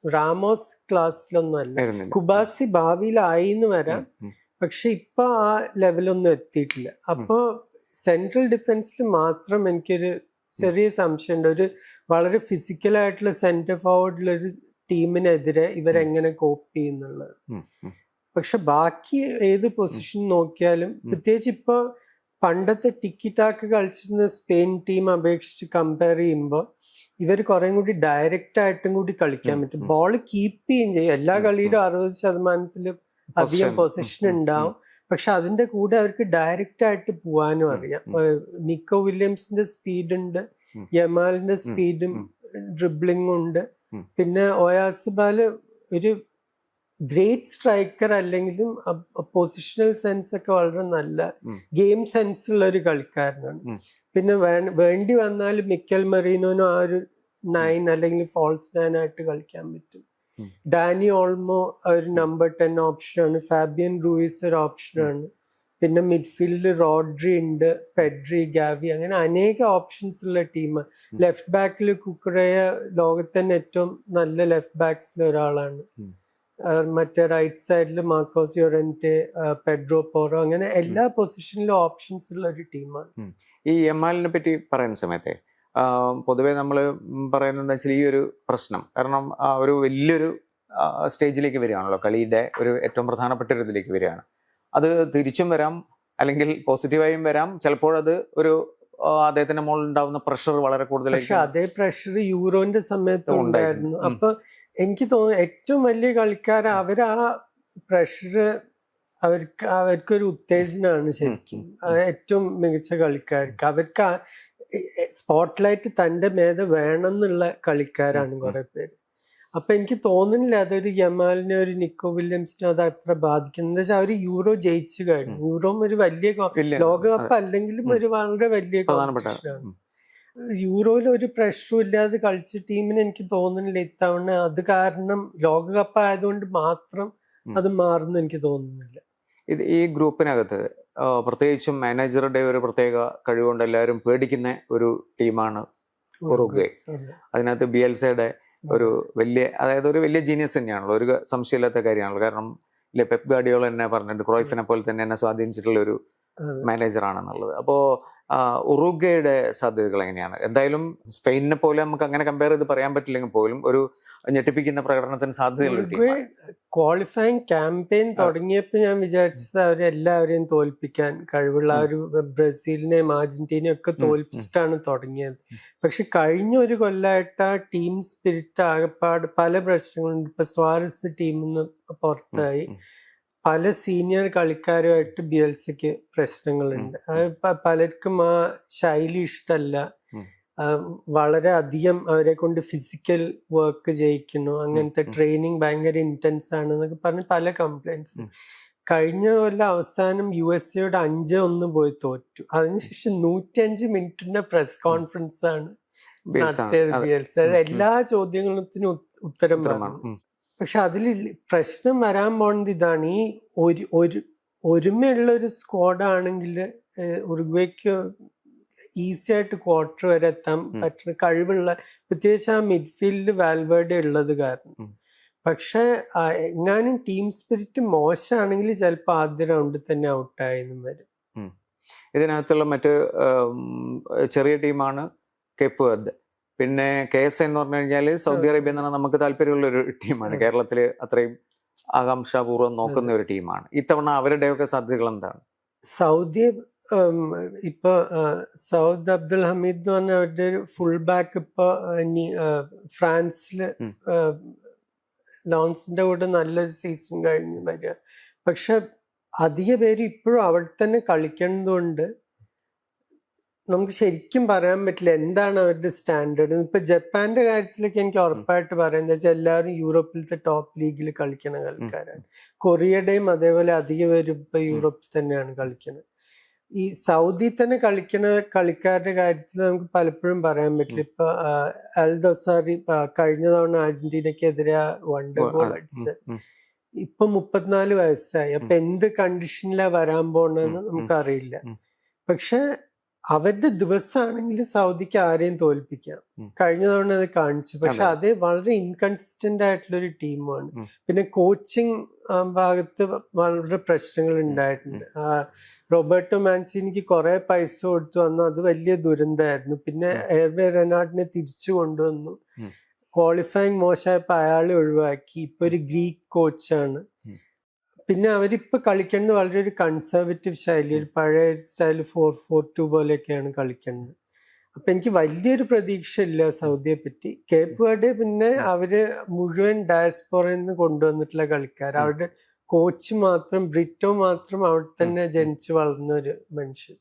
റാമോസ് ക്ലാസ്സിലൊന്നും അല്ല. കുബാസി ഭാവിയിലായി എന്ന് വരാം, പക്ഷെ ഇപ്പൊ ആ ലെവലൊന്നും എത്തിയിട്ടില്ല. അപ്പോ സെൻട്രൽ ഡിഫൻസിൽ മാത്രം എനിക്കൊരു ചെറിയ സംശയമുണ്ട്. ഒരു വളരെ ഫിസിക്കലായിട്ടുള്ള സെന്റർ ഫോർവേഡിലുള്ള ഒരു ടീമിനെതിരെ ഇവരെങ്ങനെ കോപ്പ് ചെയ്യുന്നുള്ളത്. പക്ഷെ ബാക്കി ഏത് പൊസിഷൻ നോക്കിയാലും, പ്രത്യേകിച്ച് ഇപ്പൊ പണ്ടത്തെ ടിക്കി ടാക്ക് കളിച്ചിരുന്ന സ്പെയിൻ ടീം അപേക്ഷിച്ച് കമ്പയർ ചെയ്യുമ്പോൾ ഇവർ കുറെ കൂടി ഡയറക്റ്റ് ആയിട്ടും കൂടി കളിക്കാൻ പറ്റും. ബോൾ കീപ്പ് ചെയ്യുകയും ചെയ്യും. എല്ലാ കളിയിലും 60% അധികം പൊസിഷൻ ഉണ്ടാവും. പക്ഷെ അതിന്റെ കൂടെ അവർക്ക് ഡയറക്റ്റ് ആയിട്ട് പോവാനും അറിയാം. നിക്കോ വില്യംസിന്റെ സ്പീഡ് ഉണ്ട്, യമാലിന്റെ സ്പീഡും ഡ്രിബ്ലിംഗും ഉണ്ട്. പിന്നെ ഒയാസിബാല് ഒരു ഗ്രേറ്റ് സ്ട്രൈക്കർ അല്ലെങ്കിലും പൊസിഷണൽ സെൻസ് ഒക്കെ വളരെ നല്ല ഗെയിം സെൻസ് ഉള്ള ഒരു കളിക്കാരനാണ്. പിന്നെ വേണ്ടി വന്നാൽ മിക്കൽ മെറീനോനും ആ ഒരു 9 അല്ലെങ്കിൽ ഫോൾസ് 9 ആയിട്ട് കളിക്കാൻ പറ്റും. ഡാനി ഓൾമോ ഒരു നമ്പർ 10 ഓപ്ഷനാണ്. ഫാബിയൻ റൂയിസ് ഒരു ഓപ്ഷനാണ്. പിന്നെ മിഡ്ഫീൽഡിൽ റോഡ്രി ഉണ്ട്, പെഡ്രി, ഗാവി, അങ്ങനെ അനേക ഓപ്ഷൻസ് ഉള്ള ടീം. ലെഫ്റ്റ് ബാക്കിൽ കുക്കുറയ ലോകത്ത് തന്നെ ഏറ്റവും നല്ല ലെഫ്റ്റ് ബാക്സിൽ ഒരാളാണ്. മറ്റേ റൈറ്റ് സൈഡിൽ മാർക്കോസ് യോറന്റെ, പെഡ്രോ പോറോ, അങ്ങനെ എല്ലാ പൊസിഷനിലും ഓപ്ഷൻസ് ഉള്ള ഒരു ടീമാണ്. ഈ യമാലിനെ പറ്റി പറയുന്ന സമയത്തെ പൊതുവെ നമ്മൾ പറയുന്നത് വെച്ചാൽ ഈ ഒരു പ്രശ്നം കാരണം ഒരു വലിയൊരു സ്റ്റേജിലേക്ക് വരികയാണല്ലോ, കളിയുടെ ഒരു ഏറ്റവും പ്രധാനപ്പെട്ട ഒരു ഇതിലേക്ക് വരികയാണ്. അത് തിരിച്ചും വരാം, അല്ലെങ്കിൽ പോസിറ്റീവായും വരാം. ചിലപ്പോൾ അത് ഒരു അദ്ദേഹത്തിന്റെ മുകളിൽ ഉണ്ടാവുന്ന പ്രഷർ വളരെ പക്ഷെ കൂടുതലായിരിക്കും. അതേ പ്രഷർ യൂറോന്റെ സമയത്ത് ഉണ്ടായിരുന്നു. അപ്പൊ എനിക്ക് തോന്നുന്നു ഏറ്റവും വലിയ കളിക്കാർ അവരാ പ്രഷർ അവർക്കൊരു ഉത്തേജനമാണ് ശരിക്കും. ഏറ്റവും മികച്ച കളിക്കാർക്ക് അവർക്ക് സ്പോട്ട്ലൈറ്റ് തന്റെ മേധ വേണമെന്നുള്ള കളിക്കാരാണ് കുറെ പേര്. അപ്പൊ എനിക്ക് തോന്നുന്നില്ല അതൊരു യമാലിനെ ഒരു നിക്കോ വില്യംസിനെ അത് അത്ര ബാധിക്കുന്നത്. എന്താ വെച്ചാൽ അവര് യൂറോ ജയിച്ചു കഴിഞ്ഞു. യൂറോ ഒരു വലിയ ലോകകപ്പ് അല്ലെങ്കിലും ഒരു വളരെ വലിയ കോമ്പറ്റീഷനാണ്. യൂറോയിൽ ഒരു പ്രഷറും ഇല്ലാതെ കളിച്ച ടീമിന് എനിക്ക് തോന്നുന്നില്ല ഇത്തവണ അത് കാരണം ലോകകപ്പ് ആയതുകൊണ്ട് മാത്രം അത് മാറുന്നു എനിക്ക് തോന്നുന്നില്ല. ഇത് ഈ ഗ്രൂപ്പിനകത്ത് പ്രത്യേകിച്ചും മാനേജറുടെ ഒരു പ്രത്യേക കഴിവുകൊണ്ട് എല്ലാവരും പേടിക്കുന്ന ഒരു ടീമാണ് ഉറുഗ്വേ. അതിനകത്ത് ബിയൽസയുടെ ഒരു വലിയ ജീനിയസ് തന്നെയാണല്ലോ, ഒരു സംശയമില്ലാത്ത കാര്യമാണല്ലോ. കാരണം പെപ് ഗാർഡിയോള തന്നെ പറഞ്ഞിട്ടുണ്ട് ക്രോയ്ഫിനെ പോലെ തന്നെ എന്നെ സ്വാധീനിച്ചിട്ടുള്ള ഒരു മാനേജറാണെന്നുള്ളത്. അപ്പോൾ ഉറുഗ്വേയുടെ സാധ്യതകൾ എങ്ങനെയാണ്? എന്തായാലും സ്പെയിനിനെ പോലെ നമുക്ക് അങ്ങനെ കമ്പയർ ചെയ്ത് പറയാൻ പറ്റില്ലെങ്കിൽ പോലും ഒരു ഞെട്ടിപ്പിക്കുന്ന പ്രകടനത്തിന് സാധ്യതയുള്ള ക്വാളിഫയിങ് ക്യാമ്പയിൻ തുടങ്ങിയപ്പോൾ ഞാൻ വിചാരിച്ചത് അവരെല്ലാവരെയും തോൽപ്പിക്കാൻ കഴിവുള്ള ഒരു ബ്രസീലിനെയും അർജന്റീനയും ഒക്കെ തോൽപ്പിച്ചിട്ടാണ് തുടങ്ങിയത്. പക്ഷെ കഴിഞ്ഞ ഒരു കൊല്ലമായിട്ട് ആ ടീം സ്പിരിറ്റ് ആകെപ്പാട് പല പ്രശ്നങ്ങളുണ്ട്. ഇപ്പൊ സ്വാരസ് ടീമിൽ നിന്ന് പുറത്തായി, പല സീനിയർ കളിക്കാരുമായിട്ട് ബിയൽസയ്ക്ക് പ്രശ്നങ്ങളുണ്ട്. പലർക്കും ആ ശൈലി ഇഷ്ടമല്ല, വളരെ അധികം അവരെ കൊണ്ട് ഫിസിക്കൽ വർക്ക് ചെയ്യിക്കുന്നു, അങ്ങനത്തെ ട്രെയിനിങ് ഭയങ്കര ഇന്റൻസ് ആണ് എന്നൊക്കെ പറഞ്ഞ് പല കംപ്ലൈൻസ്. കഴിഞ്ഞ കൊല്ലം അവസാനം USA 5-1 പോയി തോറ്റു. അതിനുശേഷം 105 മിനിറ്റിന്റെ പ്രസ് കോൺഫറൻസ് ആണ് നടത്തിയത് ബിയൽസ. എല്ലാ ചോദ്യത്തിനും ഉത്തരം പറഞ്ഞു. പക്ഷെ അതിൽ പ്രശ്നം വരാൻ പോകുന്നത് ഇതാണ്, ഈ ഒരുമയുള്ള ഒരു സ്ക്വാഡ് ആണെങ്കിൽ ഉറുഗ്വേക്ക് ഈസി ആയിട്ട് ക്വാർട്ടർ വരെ എത്താൻ പറ്റുന്ന കഴിവുള്ള, പ്രത്യേകിച്ച് ആ മിഡ്ഫീൽഡ് വാൽവേർഡെ ഉള്ളത് കാരണം. പക്ഷെ എങ്ങാനും ടീം സ്പിരിറ്റ് മോശമാണെങ്കിൽ ചിലപ്പോൾ ആദ്യ റൗണ്ടിൽ തന്നെ ഔട്ടായെന്നും വരും. ഇതിനകത്തുള്ള മറ്റ് ചെറിയ ടീമാണ് കേപ്പ് വെർദെ. പിന്നെ KS എന്ന് പറഞ്ഞു കഴിഞ്ഞാൽ സൗദി അറേബ്യ എന്ന് പറഞ്ഞാൽ നമുക്ക് താല്പര്യമുള്ള ഒരു ടീമാണ്. കേരളത്തിൽ അത്രയും ആകാംക്ഷാപൂർവ്വം നോക്കുന്ന ഒരു ടീമാണ്. ഇത്തവണ അവരുടെയൊക്കെ സാധ്യതകൾ എന്താണ്? സൗദി ഇപ്പൊ സൗദ് അബ്ദുൽ ഹമീദ് എന്ന് പറഞ്ഞ അവരുടെ ഒരു ഫുൾ ബാക്ക് ഇപ്പൊ ഫ്രാൻസില് ലോൺസിന്റെ കൂടെ നല്ലൊരു സീസൺ കഴിഞ്ഞ് വരിക. പക്ഷെ അധിക പേര് ഇപ്പോഴും അവിടെ തന്നെ കളിക്കുന്നതുകൊണ്ട് നമുക്ക് ശരിക്കും പറയാൻ പറ്റില്ല എന്താണ് അവരുടെ സ്റ്റാൻഡേർഡ്. ഇപ്പൊ ജപ്പാന്റെ കാര്യത്തിലൊക്കെ എനിക്ക് ഉറപ്പായിട്ട് പറയാം, എന്താ വെച്ചാൽ എല്ലാവരും യൂറോപ്പിലത്തെ ടോപ്പ് ലീഗിൽ കളിക്കുന്ന കളിക്കാരാണ്. കൊറിയയുടെയും അതേപോലെ അധിക പേരും ഇപ്പൊ യൂറോപ്പിൽ തന്നെയാണ് കളിക്കുന്നത്. ഈ സൗദി തന്നെ കളിക്കുന്ന കളിക്കാരുടെ കാര്യത്തിൽ നമുക്ക് പലപ്പോഴും പറയാൻ പറ്റില്ല. ഇപ്പൊ അൽ ദോസാരി കഴിഞ്ഞ തവണ അർജന്റീനക്കെതിരെ 1 ഗോൾ അടിച്ച് ഇപ്പൊ 34 വയസ്സായി. അപ്പൊ എന്ത് കണ്ടീഷനിലാ വരാൻ പോണെന്ന് നമുക്കറിയില്ല. പക്ഷെ അവരുടെ ദിവസമാണെങ്കിൽ സൗദിക്ക് ആരെയും തോൽപ്പിക്കാം. കഴിഞ്ഞ തവണ അത് കാണിച്ചു. പക്ഷെ അത് വളരെ ഇൻകൺസിസ്റ്റന്റ് ആയിട്ടുള്ള ഒരു ടീമാണ്. പിന്നെ കോച്ചിങ് ഭാഗത്ത് വളരെ പ്രശ്നങ്ങൾ ഉണ്ടായിട്ടുണ്ട്. റോബർട്ടോ മാൻസിനിക്ക് കുറെ പൈസ കൊടുത്തു വന്നു, അത് വലിയ ദുരന്തമായിരുന്നു. പിന്നെ എർവേ റെനാർഡിനെ തിരിച്ചു കൊണ്ടുവന്നു. ക്വാളിഫയിങ് മോശമായപ്പോൾ അയാളെ ഒഴിവാക്കി. ഇപ്പൊ ഒരു ഗ്രീക്ക് കോച്ചാണ്. പിന്നെ അവരിപ്പോ കളിക്കുന്നത് വളരെ ഒരു കൺസർവേറ്റീവ് ശൈലി, ഒരു പഴയ സ്റ്റൈൽ 4-4-2 പോലെയൊക്കെയാണ് കളിക്കുന്നത്. അപ്പൊ എനിക്ക് വലിയൊരു പ്രതീക്ഷ ഇല്ല സൗദിയെ പറ്റി. കേപ്പ് വെർഡെ പിന്നെ അവര് മുഴുവൻ ഡയസ്പോറയിൽ നിന്ന് കൊണ്ടുവന്നിട്ടുള്ള കളിക്കാർ. അവരുടെ കോച്ച് മാത്രം, ബ്രിറ്റോ മാത്രം അവിടെ തന്നെ ജനിച്ചു വളർന്ന ഒരു മനുഷ്യൻ.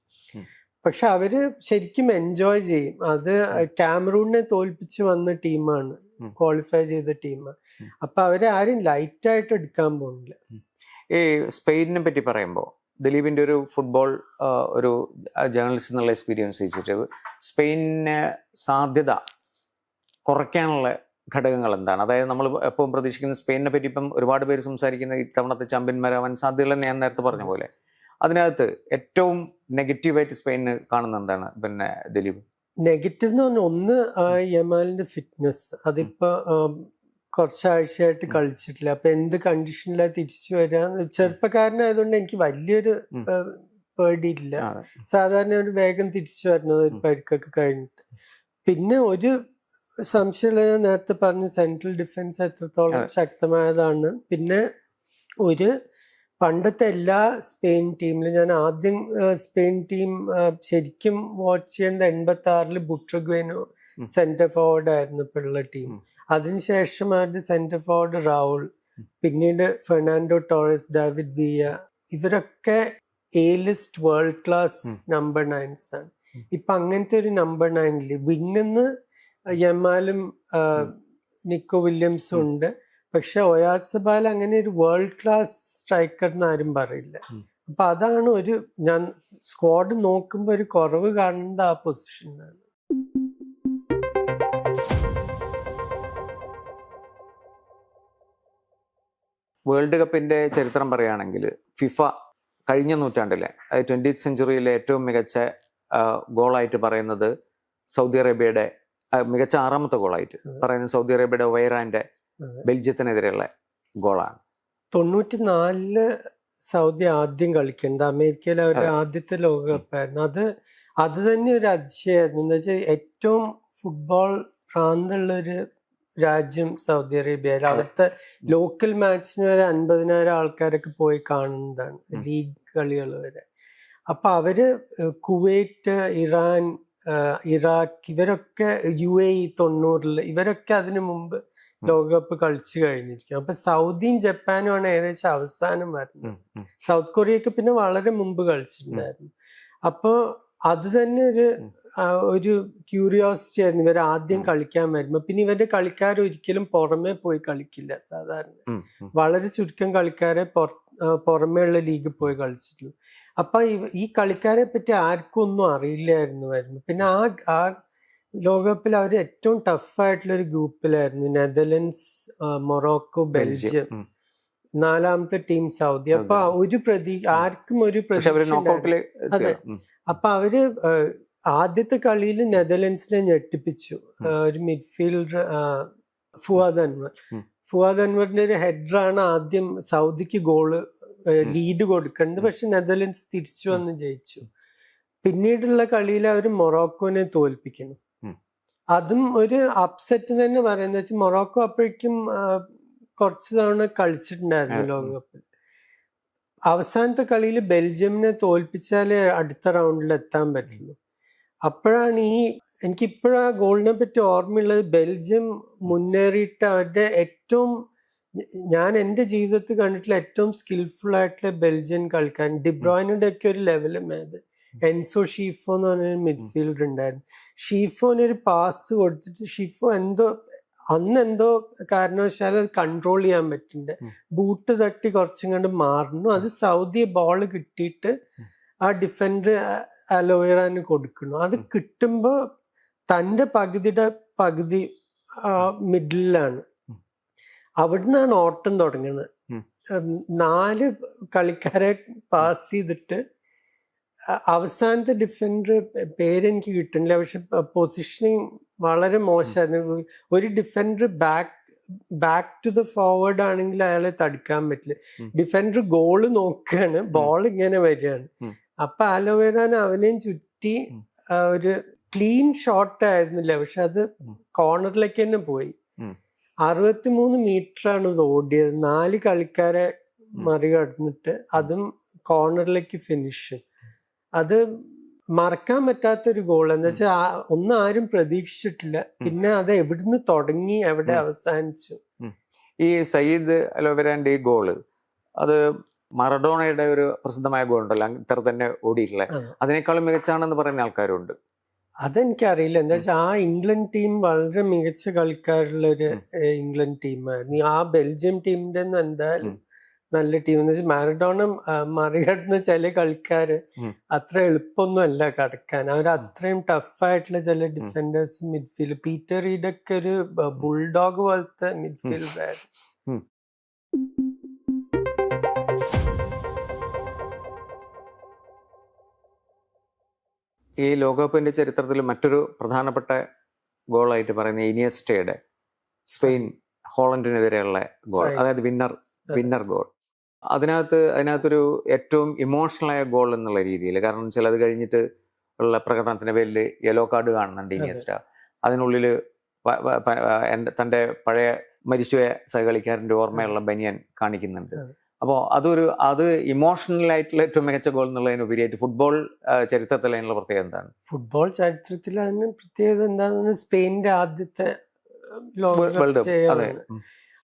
പക്ഷെ അവര് ശരിക്കും എൻജോയ് ചെയ്യും. അത് കാമറൂണിനെ തോൽപ്പിച്ച് വന്ന ടീമാണ്, ക്വാളിഫൈ ചെയ്ത ടീമാണ്. അപ്പൊ അവരെ ആരും ലൈറ്റായിട്ട് എടുക്കാൻ പോകുന്നില്ല. ഈ സ്പെയിനിനെ പറ്റി പറയുമ്പോൾ ദിലീപിന്റെ ഒരു ഫുട്ബോൾ ഒരു ജേർണലിസ്റ്റ് എന്നുള്ള എക്സ്പീരിയൻസ് വെച്ചിട്ട് സ്പെയിനിന് സാധ്യത കുറയ്ക്കാനുള്ള ഘടകങ്ങൾ എന്താണ്? അതായത് നമ്മൾ എപ്പോഴും പ്രതീക്ഷിക്കുന്ന സ്പെയിനിനെ പറ്റി ഇപ്പം ഒരുപാട് പേര് സംസാരിക്കുന്ന ഇത്തവണത്തെ ചാമ്പ്യന്മാരാവാൻ സാധ്യതകളെന്ന് ഞാൻ നേരത്തെ പറഞ്ഞ പോലെ, അതിനകത്ത് ഏറ്റവും നെഗറ്റീവായിട്ട് സ്പെയിനിന് കാണുന്ന എന്താണ് പിന്നെ ദിലീപ്? നെഗറ്റീവ് എന്ന് പറഞ്ഞാൽ ഒന്ന് യമാലിന്റെ ഫിറ്റ്നസ്. അതിപ്പോ കുറച്ചാഴ്ചയായിട്ട് കളിച്ചിട്ടില്ല. അപ്പൊ എന്ത് കണ്ടീഷനിലാണ് തിരിച്ചു വരാൻ. ചെറുപ്പക്കാരനായതുകൊണ്ട് എനിക്ക് വലിയൊരു പേടിയില്ല. സാധാരണ ഒരു വേഗം തിരിച്ചു വരുന്നത് ഒരു പരിക്കൊക്കെ കഴിഞ്ഞിട്ട്. പിന്നെ ഒരു സംശയമുള്ള, ഞാൻ നേരത്തെ പറഞ്ഞു, സെൻട്രൽ ഡിഫൻസ് എത്രത്തോളം ശക്തമായതാണ്. പിന്നെ ഒരു പണ്ടത്തെ എല്ലാ സ്പെയിൻ ടീമിലും ഞാൻ ആദ്യം സ്പെയിൻ ടീം ശരിക്കും വാച്ച് ചെയ്യേണ്ട 86 ബുട്രഗ്വേനോ സെന്റർ ഫോർവേഡ് ആയിരുന്നു ഇപ്പോൾ ഉള്ള ടീം. അതിനുശേഷം അവരുടെ സെന്റർ ഫോർവേഡ് റാവുൾ, പിന്നീട് ഫെർണാണ്ടോ ടോറസ്, ഡേവിഡ് വിയ, ഇവരൊക്കെ A list world class number 9s ആണ്. ഇപ്പൊ അങ്ങനത്തെ ഒരു നമ്പർ 9 ഇല്ല. വിങ്ങിന്ന് യമാലും നിക്കോ വില്യംസും ഉണ്ട്. പക്ഷെ ഒയാസബാൽ അങ്ങനെ ഒരു വേൾഡ് ക്ലാസ് സ്ട്രൈക്കർ എന്ന് ആരും പറയില്ല. അപ്പൊ അതാണ് ഞാൻ സ്ക്വാഡ് നോക്കുമ്പോ ഒരു കുറവ് കാണുന്നത് ആ പൊസിഷനിലാണ്. വേൾഡ് കപ്പിന്റെ ചരിത്രം പറയുകയാണെങ്കിൽ ഫിഫ കഴിഞ്ഞ നൂറ്റാണ്ടിലെ 20th സെഞ്ചുറിയിലെ ഏറ്റവും മികച്ച ഗോളായിട്ട് പറയുന്നത് സൗദി അറേബ്യയുടെ മികച്ച 6ാമത്തെ ഗോളായിട്ട് പറയുന്നത് സൗദി അറേബ്യയുടെ വൈറാന്റെ ബെൽജിയത്തിനെതിരെയുള്ള ഗോളാണ്. 94 സൗദി ആദ്യം കളിക്കുന്നത് അമേരിക്കയിലെ അവരുടെ ആദ്യത്തെ ലോകകപ്പായിരുന്നു. അത് തന്നെ ഒരു അതിശയമായിരുന്നു. എന്താ വെച്ചാൽ ഏറ്റവും ഫുട്ബോൾ ഭ്രാന്തുള്ള ഒരു രാജ്യം സൗദി അറേബ്യ. അവിടുത്തെ ലോക്കൽ മാച്ചിന് വരെ 50,000 ആൾക്കാരൊക്കെ പോയി കാണുന്നതാണ്, ലീഗ് കളികൾ വരെ. അപ്പൊ അവര് കുവൈറ്റ്, ഇറാൻ, ഇറാഖ്, ഇവരൊക്കെ UAE 90-ൽ ഇവരൊക്കെ അതിനു മുമ്പ് ലോകകപ്പ് കളിച്ചു കഴിഞ്ഞിരിക്കും. അപ്പൊ സൗദിയും ജപ്പാനുമാണ് ഏകദേശം അവസാനം വരുന്നത്. സൗത്ത് കൊറിയക്ക് പിന്നെ വളരെ മുമ്പ് കളിച്ചിട്ടുണ്ടായിരുന്നു. അപ്പൊ അത് തന്നെ ഒരു ക്യൂരിയോസിറ്റി ആയിരുന്നു. ഇവർ ആദ്യം കളിക്കാൻ വരുമ്പോ. പിന്നെ ഇവരുടെ കളിക്കാർ ഒരിക്കലും പുറമെ പോയി കളിക്കില്ല. സാധാരണ വളരെ ചുരുക്കം കളിക്കാരെ പുറമേ ഉള്ള ലീഗിൽ പോയി കളിച്ചിട്ടുള്ളൂ. അപ്പൊ ഈ കളിക്കാരെ പറ്റി ആർക്കും ഒന്നും അറിയില്ലായിരുന്നു വരുമ്പോ. പിന്നെ ആ ലോകകപ്പിൽ അവർ ഏറ്റവും ടഫായിട്ടുള്ള ഒരു ഗ്രൂപ്പിലായിരുന്നു. നെതർലൻഡ്സ്, മൊറോക്കോ, ബെൽജിയം, 4ാമത്തെ ടീം സൗദി. അപ്പൊ ആർക്കും ഒരു പ്രതീക്ഷ. അപ്പൊ അവര് ആദ്യത്തെ കളിയിൽ നെതർലൻഡ്സിനെ ഞെട്ടിപ്പിച്ചു. ഒരു മിഡ്ഫീൽഡർ ഫുവാദ് അൻവറിന്റെ ഒരു ഹെഡറാണ് ആദ്യം സൗദിക്ക് ഗോള് ലീഡ് കൊടുക്കുന്നത്. പക്ഷെ നെതർലൻഡ്സ് തിരിച്ചു വന്ന് ജയിച്ചു. പിന്നീടുള്ള കളിയിൽ അവർ മൊറോക്കോനെ തോൽപ്പിക്കുന്നു. അതും ഒരു അപ്സെറ്റ് തന്നെ പറയുന്നത് വെച്ചാൽ മൊറോക്കോ അപ്പോഴേക്കും കുറച്ച് തവണ കളിച്ചിട്ടുണ്ടായിരുന്നു ലോകകപ്പിൽ. അവസാനത്തെ കളിയിൽ ബെൽജിയമിനെ തോൽപ്പിച്ചാലേ അടുത്ത റൗണ്ടിൽ എത്താൻ പറ്റുള്ളൂ. അപ്പോഴാണ് എനിക്കിപ്പോഴാ ഗോളിനെ പറ്റി ഓർമ്മയുള്ളത്. ബെൽജിയം മുന്നേറിയിട്ട് അവരുടെ ഞാൻ എൻ്റെ ജീവിതത്തിൽ കണ്ടിട്ടുള്ള ഏറ്റവും സ്കിൽഫുൾ ആയിട്ടുള്ള ബെൽജിയൻ കളിക്കാരൻ ഡിബ്രോയിനുടെ ഒക്കെ ഒരു ലെവല് മേത് എൻസോ ഷീഫോ എന്ന് പറഞ്ഞൊരു മിഡ്ഫീൽഡർ ഉണ്ടായിരുന്നു. ഷീഫോനൊരു പാസ് കൊടുത്തിട്ട് ഷീഫോ എന്തോ കാരണവശാൽ അത് കൺട്രോൾ ചെയ്യാൻ പറ്റുന്നുണ്ട്. ബൂട്ട് തട്ടി കുറച്ചും കണ്ട് മാറുന്നു. അത് സൗദി ബോൾ കിട്ടിയിട്ട് ആ ഡിഫൻഡർ അലോവേറാന് കൊടുക്കുന്നു. അത് കിട്ടുമ്പോൾ തൻ്റെ പകുതി മിഡിലാണ്. അവിടുന്നാണ് ഓട്ടം തുടങ്ങുന്നത്. 4 കളിക്കാരെ പാസ് ചെയ്തിട്ട് അവസാനത്തെ ഡിഫൻഡർ പേരെനിക്ക് കിട്ടുന്നില്ല. പക്ഷെ പൊസിഷനിങ് വളരെ മോശമായിരുന്നു. ഒരു defender back to the forward ആണെങ്കിൽ അയാളെ തടുക്കാൻ പറ്റില്ല. ഡിഫൻഡർ ഗോള് നോക്കുകയാണ്, ബോൾ ഇങ്ങനെ വരികയാണ്. അപ്പൊ അലോവേരാൻ അവനെയും ചുറ്റി ഒരു ക്ലീൻ ഷോട്ട് ആയിരുന്നില്ല, പക്ഷെ അത് കോർണറിലേക്ക് തന്നെ പോയി. 63 മീറ്ററാണ് ഇത് ഓടിയത്. 4 കളിക്കാരെ മറികടന്നിട്ട് അതും കോർണറിലേക്ക് ഫിനിഷ്. അത് മറക്കാൻ പറ്റാത്തൊരു ഗോൾ. എന്താ വെച്ചാൽ ഒന്നും ആരും പ്രതീക്ഷിച്ചിട്ടില്ല. പിന്നെ അത് എവിടുന്ന് തുടങ്ങി എവിടെ അവസാനിച്ചു. ഈ സയ്യിദ് അലോവേരാന്റെ ഈ ഗോള് അത് മറഡോണയുടെ ഒരു പ്രസിദ്ധമായ ഗോൾ ഉണ്ടല്ലോ, ഇത്ര തന്നെ ഓടിയിട്ടില്ല, അതിനേക്കാളും മികച്ചാണെന്ന് പറയുന്ന ആൾക്കാരുണ്ട്. അതെനിക്കറിയില്ല. എന്താ വെച്ചാൽ ആ ഇംഗ്ലണ്ട് ടീം വളരെ മികച്ച കളിക്കാരുള്ള ഒരു ഇംഗ്ലണ്ട് ടീമായിരുന്നു. ആ ബെൽജിയം ടീമിന്റെ എന്തായാലും നല്ല ടീം. എന്ന് വെച്ചാൽ മാരഡോണ മറികടന്ന ചില കളിക്കാര് അത്ര എളുപ്പമൊന്നും അല്ല കടക്കാൻ. അവർ അത്രയും ടഫായിട്ടുള്ള ചില ഡിഫൻഡേഴ്സ് മിഡ്ഫീൽഡ്. പീറ്റർ റീഡൊക്കെ ഒരു ബുൾഡോഗ് പോലത്തെ മിഡ്ഫീൽഡറായിരുന്നു. ഈ ലോകകപ്പിന്റെ ചരിത്രത്തിൽ മറ്റൊരു പ്രധാനപ്പെട്ട ഗോളായിട്ട് പറയുന്ന ഇനിയസ്റ്റയുടെ സ്പെയിൻ ഹോളണ്ടിനെതിരെയുള്ള ഗോൾ, അതായത് വിന്നർ ഗോൾ. അതിനകത്തൊരു ഏറ്റവും ഇമോഷണലായ ഗോൾ എന്നുള്ള രീതിയിൽ, കാരണം വെച്ചാൽ അത് കഴിഞ്ഞിട്ട് ഉള്ള പ്രകടനത്തിന്റെ പേരിൽ യെല്ലോ കാർഡ് കാണുന്നുണ്ട് ഇനിയസ്റ്റ. അതിനുള്ളിൽ തൻ്റെ പഴയ മരിച്ചുപോയ സഹകളിക്കാരൻ്റെ ഓർമ്മയുള്ള ബനിയൻ കാണിക്കുന്നുണ്ട്. അപ്പോൾ അത് ഇമോഷണൽ ആയിട്ടുള്ള ഏറ്റവും മികച്ച ഗോൾ എന്നുള്ളതിനുപരിയായിട്ട് ഫുട്ബോൾ ചരിത്രത്തിൽ അതിനുള്ള പ്രത്യേകത എന്താണ്? ഫുട്ബോൾ ചരിത്രത്തിൽ അതിന് പ്രത്യേകത എന്താണെന്ന് സ്പെയിനിന്റെ ആദ്യത്തെ വേൾഡ് ലോകകപ്പ് കപ്പ്. അതെ. ജയമാണ്.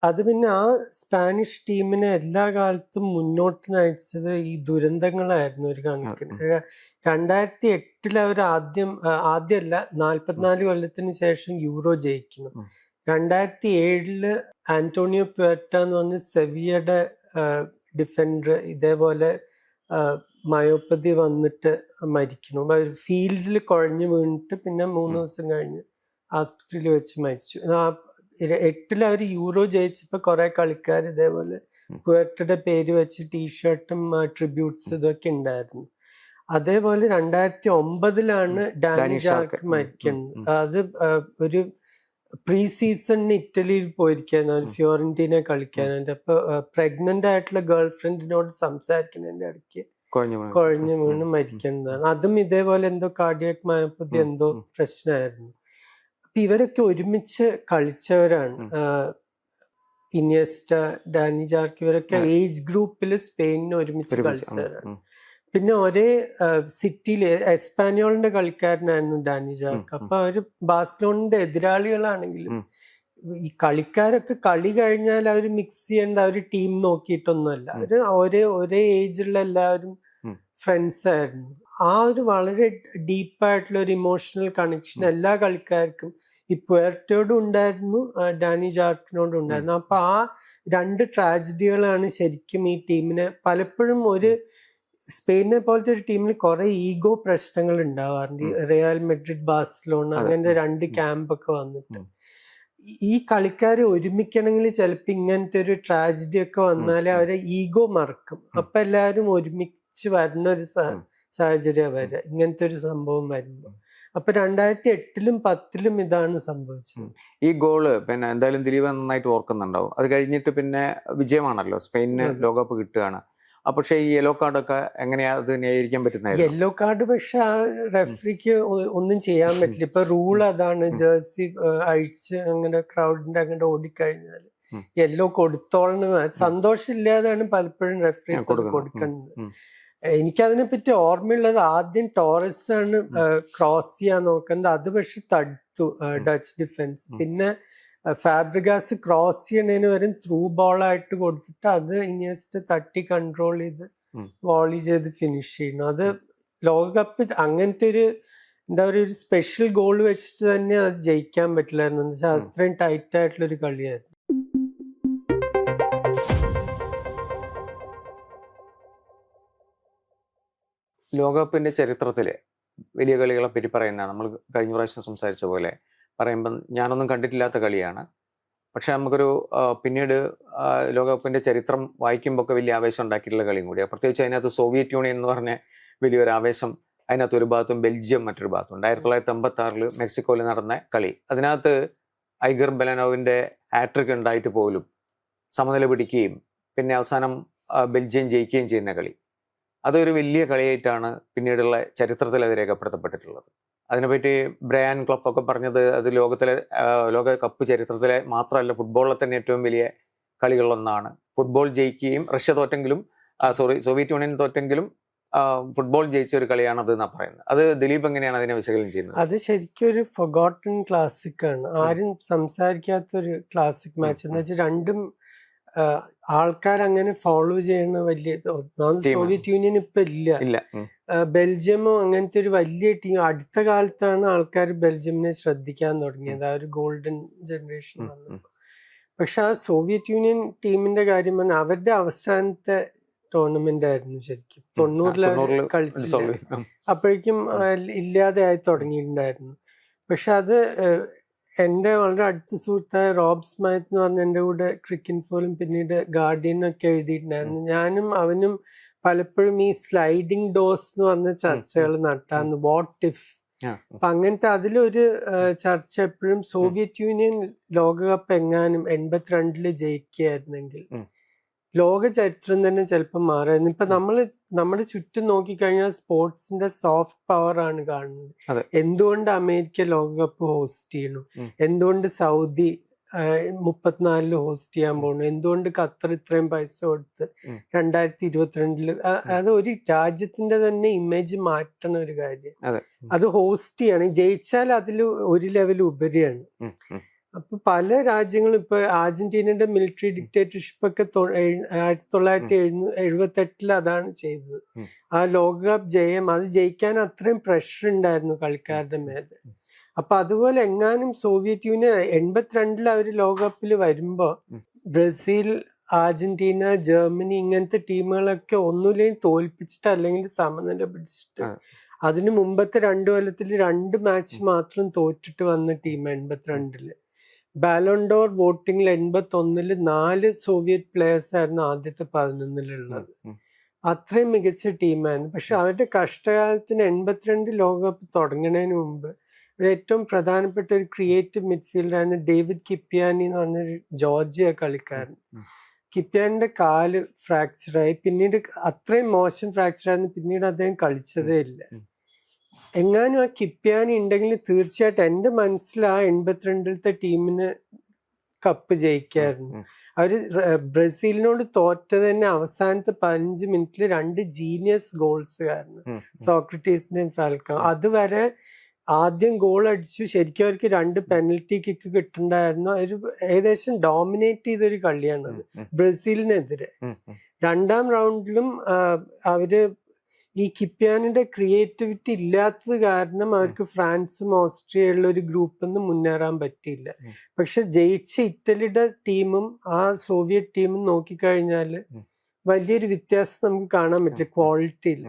അത് പിന്നെ ആ സ്പാനിഷ് ടീമിനെ എല്ലാ കാലത്തും മുന്നോട്ട് നയിച്ചത് ഈ ദുരന്തങ്ങളായിരുന്നു ഒരു കണക്കിന്. 2008 അവർ ആദ്യമല്ല 44 കൊല്ലത്തിന് ശേഷം യൂറോ ജയിക്കുന്നു. 2007 ആന്റോണിയോ പ്യുർട്ട എന്ന് പറഞ്ഞ സെവിയയുടെ ഡിഫൻഡർ ഇതേപോലെ മയോപ്പതി വന്നിട്ട് മരിക്കുന്നു. ഫീൽഡിൽ കുഴഞ്ഞു വീണിട്ട് പിന്നെ 3 ദിവസം കഴിഞ്ഞ് ആസ്പത്രിയിൽ വെച്ച് മരിച്ചു. 2008 അവർ യൂറോ ജയിച്ചപ്പോ കുറെ കളിക്കാർ ഇതേപോലെ പുയർട്ടയുടെ പേര് വെച്ച് ടീഷർട്ടും ട്രിബ്യൂട്ട്സ് ഇതൊക്കെ ഉണ്ടായിരുന്നു. അതേപോലെ 2009 ഡാനി ജാർക്ക് മരിക്കുന്നത്. അത് ഒരു പ്രീ സീസണിന് ഇറ്റലിയിൽ പോയിരിക്കായിരുന്നു, ഒരു ഫിയോറന്റീന കളിക്കാനായിട്ട്. അപ്പൊ പ്രഗ്നന്റ് ആയിട്ടുള്ള ഗേൾ ഫ്രണ്ടിനോട് സംസാരിക്കുന്നതിന്റെ ഇടയ്ക്ക് കുഴഞ്ഞു വീണ് മരിക്കുന്നതാണ്. അതും ഇതേപോലെ എന്തോ കാർഡിയാക് മയോപ്പതി എന്തോ പ്രശ്നമായിരുന്നു. അപ്പൊ ഇവരൊക്കെ ഒരുമിച്ച് കളിച്ചവരാണ്. ഇനിയസ്റ്റ, ഡാനി ജാർക്ക് ഇവരൊക്കെ ഏജ് ഗ്രൂപ്പിൽ സ്പെയിനിന് ഒരുമിച്ച് കളിച്ചവരാണ്. പിന്നെ ഒരേ സിറ്റിയില് എസ്പാനിയോളിന്റെ കളിക്കാരനായിരുന്നു ഡാനി ജാർക്ക്. അപ്പൊ അവര് ബാഴ്സലോണിന്റെ എതിരാളികളാണെങ്കിലും ഈ കളിക്കാരൊക്കെ കളി കഴിഞ്ഞാൽ അവര് മിക്സ് ചെയ്യേണ്ട ഒരു ടീം നോക്കിയിട്ടൊന്നുമല്ല. അവര് ഒരേ ഏജിലുള്ള എല്ലാവരും ഫ്രണ്ട്സ് ആയിരുന്നു. ആ ഒരു വളരെ ഡീപ്പായിട്ടുള്ള ഒരു ഇമോഷണൽ കണക്ഷൻ എല്ലാ കളിക്കാർക്കും ഈ പുയർട്ടയോടും ഉണ്ടായിരുന്നു, ഡാനി ജാർക്കിനോടും ഉണ്ടായിരുന്നു. അപ്പൊ ആ 2 ട്രാജഡികളാണ് ശരിക്കും ഈ ടീമിനെ പലപ്പോഴും സ്പെയിനെ പോലത്തെ ഒരു ടീമിൽ കുറെ ഈഗോ പ്രശ്നങ്ങൾ ഉണ്ടാവാറുണ്ട്. റിയൽ മെഡ്രിഡ്, ബാഴ്സലോണ അങ്ങനത്തെ 2 ക്യാമ്പൊക്കെ വന്നിട്ട് ഈ കളിക്കാരെ ഒരുമിക്കണമെങ്കിൽ ചിലപ്പോൾ ഇങ്ങനത്തെ ഒരു ട്രാജഡി ഒക്കെ വന്നാലേ അവരെ ഈഗോ മറക്കും. അപ്പൊ എല്ലാവരും ഒരുമിച്ച് വരുന്ന ഒരു സാഹചര്യം വരിക ഇങ്ങനത്തെ ഒരു സംഭവം വരുമ്പോൾ. അപ്പൊ 2008-ലും 2010-ലും ഇതാണ് സംഭവിച്ചത്. ഈ ഗോള് പിന്നെ എന്തായാലും ദിലീപ് നന്നായിട്ട് ഓർക്കുന്നുണ്ടാവും. അത് കഴിഞ്ഞിട്ട് പിന്നെ വിജയമാണല്ലോ, സ്പെയിനിന് ലോകകപ്പ് കിട്ടുകയാണ്. പക്ഷെ ഈ യെല്ലോ കാർഡൊക്കെ എങ്ങനെയാ അത് ന്യായീകരിക്കാൻ പറ്റുന്നത്? യെല്ലോ കാർഡ് പക്ഷെ ആ റെഫറിക്ക് ഒന്നും ചെയ്യാൻ പറ്റില്ല. ഇപ്പൊ റൂൾ അതാണ്, ജേഴ്സി അഴിച്ച് അങ്ങനെ ക്രൗഡിന്റെ അങ്ങോട്ട് ഓടിക്കഴിഞ്ഞാൽ യെല്ലോ കൊടുത്തോളണം. സന്തോഷമില്ലാതാണ് പലപ്പോഴും റെഫറീസ് കൊടുക്കുന്നത്. എനിക്കതിനെ പറ്റി ഓർമ്മയുള്ളത് ആദ്യം ടോറസ് ആണ് ക്രോസ് ചെയ്യാൻ നോക്കുന്നത്. അത് പക്ഷെ തടുത്തു ഡച്ച് ഡിഫൻസ്. പിന്നെ ഫാബ്രിഗാസ് ക്രോസ് ചെയ്യണതിന് വരെ ത്രൂ ബോളായിട്ട് കൊടുത്തിട്ട് അത് ഇനിയസ്റ്റ് തട്ടി കൺട്രോൾ ചെയ്ത് വോളി ചെയ്ത് ഫിനിഷ് ചെയ്യുന്നു. അത് ലോകകപ്പ് അങ്ങനത്തെ ഒരു എന്താ പറയുക, ഒരു സ്പെഷ്യൽ ഗോൾ വെച്ചിട്ട് തന്നെ അത് ജയിക്കാൻ പറ്റില്ലായിരുന്നു. എന്ന് വെച്ചാൽ അത്രയും ടൈറ്റ് ആയിട്ടുള്ള ഒരു കളിയായിരുന്നു. ലോകകപ്പിന്റെ ചരിത്രത്തില് വലിയ കളികളെ പറ്റി പറയുന്ന നമ്മൾ കഴിഞ്ഞ പ്രാവശ്യം സംസാരിച്ച പോലെ പറയുമ്പം ഞാനൊന്നും കണ്ടിട്ടില്ലാത്ത കളിയാണ്. പക്ഷെ നമുക്കൊരു പിന്നീട് ലോകകപ്പിന്റെ ചരിത്രം വായിക്കുമ്പോൾ ഒക്കെ വലിയ ആവേശം ഉണ്ടാക്കിയിട്ടുള്ള കളിയും കൂടിയാണ്. പ്രത്യേകിച്ച് അതിനകത്ത് സോവിയറ്റ് യൂണിയൻ എന്ന് പറഞ്ഞ വലിയൊരു ആവേശം അതിനകത്ത് ഒരു ഭാഗത്തും ബെൽജിയം മറ്റൊരു ഭാഗത്തും. 1956 മെക്സിക്കോയിൽ നടന്ന കളി, അതിനകത്ത് ഐഗർ ബെലനോവിന്റെ ഹാട്രിക് ഉണ്ടായിട്ട് പോലും സമനില പിടിക്കുകയും പിന്നെ അവസാനം ബെൽജിയം ജയിക്കുകയും ചെയ്യുന്ന കളി, അതൊരു വലിയ കളിയായിട്ടാണ് പിന്നീടുള്ള ചരിത്രത്തിൽ അത് രേഖപ്പെടുത്തപ്പെട്ടിട്ടുള്ളത്. അതിനെപ്പറ്റി ബ്രയാൻ ക്ലഫ് ഒക്കെ പറഞ്ഞത് അത് ലോകകപ്പ് ചരിത്രത്തിലെ മാത്രമല്ല ഫുട്ബോളിലെ തന്നെ ഏറ്റവും വലിയ കളികളിലൊന്നാണ്. ഫുട്ബോൾ ജയിക്കുകയും റഷ്യ തോറ്റെങ്കിലും സോവിയറ്റ് യൂണിയൻ തോറ്റെങ്കിലും ഫുട്ബോൾ ജയിച്ച ഒരു കളിയാണത് എന്നാണ് പറയുന്നത്. അത് ദിലീപ് എങ്ങനെയാണ് അതിനെ വിശകലനം ചെയ്യുന്നത്? അത് ശരിക്കും ഒരു ഫൊഗോട്ടൺ ക്ലാസിക് ആണ്, ആരും സംസാരിക്കാത്തൊരു ക്ലാസിക് മാച്ച്. എന്ന് വെച്ചാൽ രണ്ടും ആൾക്കാർ അങ്ങനെ ഫോളോ ചെയ്യുന്ന വലിയ സോവിയറ്റ് യൂണിയൻ ഇപ്പൊ ഇല്ല. ബെൽജിയമോ അങ്ങനത്തെ ഒരു വലിയ ടീം അടുത്ത കാലത്താണ് ആൾക്കാർ ബെൽജിയമിനെ ശ്രദ്ധിക്കാൻ തുടങ്ങിയത്, ആ ഒരു ഗോൾഡൻ ജനറേഷൻ വന്നപ്പോൾ. പക്ഷെ ആ സോവിയറ്റ് യൂണിയൻ ടീമിന്റെ കാര്യം പറഞ്ഞാൽ അവരുടെ അവസാനത്തെ ടൂർണമെന്റ് ആയിരുന്നു ശരിക്കും. 90-ൽ കളിച്ചില്ല, അപ്പോഴേക്കും ഇല്ലാതെ ആയി തുടങ്ങിയിട്ടുണ്ടായിരുന്നു. പക്ഷെ അത് എൻ്റെ വളരെ അടുത്ത സുഹൃത്തായ റോബ് സ്മൈത്ത് എന്ന് പറഞ്ഞ എൻ്റെ കൂടെ ക്രിക്കിൻഫോലും പിന്നീട് ഗാർഡിയനൊക്കെ എഴുതിയിട്ടുണ്ടായിരുന്നു. ഞാനും അവനും പലപ്പോഴും ഈ സ്ലൈഡിങ് ഡോസ് എന്ന് പറഞ്ഞ ചർച്ചകൾ നടത്താറുണ്ട്. വാട്ട് ഇഫ്, അപ്പൊ അങ്ങനത്തെ അതിലൊരു ചർച്ച എപ്പോഴും സോവിയറ്റ് യൂണിയൻ ലോകകപ്പ് എങ്ങാനും 82-ൽ ജയിക്കുകയായിരുന്നെങ്കിൽ ലോക ചരിത്രം തന്നെ ചിലപ്പോൾ മാറായിരുന്നു. ഇപ്പൊ നമ്മുടെ ചുറ്റും നോക്കിക്കഴിഞ്ഞാൽ സ്പോർട്സിന്റെ സോഫ്റ്റ് പവർ ആണ് കാണുന്നത്. എന്തുകൊണ്ട് അമേരിക്ക ലോകകപ്പ് ഹോസ്റ്റ് ചെയ്യണു, എന്തുകൊണ്ട് സൗദി 34 ഹോസ്റ്റ് ചെയ്യാൻ പോകുന്നു. എന്തുകൊണ്ട് ഖത്തർ ഇത്രയും പൈസ കൊടുത്ത് 2022 അത് ഒരു രാജ്യത്തിന്റെ തന്നെ ഇമേജ് മാറ്റണ ഒരു കാര്യം. അത് ഹോസ്റ്റ് ചെയ്യണം, ജയിച്ചാൽ അതിൽ ഒരു ലെവൽ ഉപരിയാണ്. അപ്പൊ പല രാജ്യങ്ങളും ഇപ്പൊ അർജന്റീനയുടെ മിലിറ്ററി ഡിക്റ്റേറ്റർഷിപ്പ് ഒക്കെ 1978 അതാണ് ചെയ്തത്. ആ ലോകകപ്പ് ജയം, അത് ജയിക്കാൻ അത്രയും പ്രഷർ ഉണ്ടായിരുന്നു കളിക്കാരുടെ മേലെ. അപ്പൊ അതുപോലെ എങ്ങാനും സോവിയറ്റ് യൂണിയൻ 82 അവര് ലോകകപ്പിൽ വരുമ്പോ ബ്രസീൽ, അർജന്റീന, ജർമ്മനി ഇങ്ങനത്തെ ടീമുകളൊക്കെ ഒന്നുമില്ലെങ്കിൽ തോൽപ്പിച്ചിട്ട് അല്ലെങ്കിൽ സമനില പിടിച്ചിട്ട്, അതിന് മുമ്പത്തെ 2 കൊല്ലത്തിൽ 2 മാച്ച് മാത്രം തോറ്റിട്ട് വന്ന ടീം 82. ബാലോണ്ടോർ വോട്ടിങ്ങിൽ 81 4 സോവിയറ്റ് പ്ലേയേഴ്സ് ആയിരുന്നു ആദ്യത്തെ 11 അത്രയും മികച്ച ടീമായിരുന്നു. പക്ഷെ അവരുടെ കഷ്ടകാലത്തിന് 82 ലോകകപ്പ് തുടങ്ങുന്നതിന് മുമ്പ് ഏറ്റവും പ്രധാനപ്പെട്ട ഒരു ക്രിയേറ്റീവ് മിഡ്ഫീൽഡറായിരുന്നു ഡേവിഡ് കിപ്യാനി എന്ന് പറഞ്ഞൊരു ജോർജിയ കളിക്കാരൻ. കിപ്യാനിന്റെ കാല് ഫ്രാക്ചറായി, പിന്നീട് അത്രയും മോശം ഫ്രാക്ചറായിരുന്നു, പിന്നീട് അദ്ദേഹം കളിച്ചതേ ഇല്ല. എങ്ങാനും ആ കിപ്യാനി ഉണ്ടെങ്കിൽ തീർച്ചയായിട്ടും എൻ്റെ മനസ്സിൽ ആ 82 ടീമിന് കപ്പ് ജയിക്കായിരുന്നു. അവര് ബ്രസീലിനോട് തോറ്റത് തന്നെ അവസാനത്തെ 15 മിനിറ്റിൽ 2 ജീനിയസ് ഗോൾസ് കാരണം, സോക്രട്ടീസിന്റെയും ഫാൽക്കോ. അതുവരെ ആദ്യം ഗോൾ അടിച്ചു, ശരിക്കും അവർക്ക് 2 പെനൽറ്റി കിക്ക് കിട്ടുന്നുണ്ടായിരുന്നു. ഒരു ഏകദേശം ഡോമിനേറ്റ് ചെയ്തൊരു കളിയാണത് ബ്രസീലിനെതിരെ. 2ാം റൗണ്ടിലും അവര് ഈ കിപ്യാനിന്റെ ക്രിയേറ്റിവിറ്റി ഇല്ലാത്തത് കാരണം അവർക്ക് ഫ്രാൻസും ഓസ്ട്രിയയുള്ള ഒരു ഗ്രൂപ്പിൽ നിന്ന് മുന്നേറാൻ പറ്റിയില്ല. പക്ഷെ ജയിച്ച ഇറ്റലിയുടെ ടീമും ആ സോവിയറ്റ് ടീമും നോക്കിക്കഴിഞ്ഞാൽ വലിയൊരു വ്യത്യാസം നമുക്ക് കാണാൻ പറ്റില്ല ക്വാളിറ്റിയിൽ.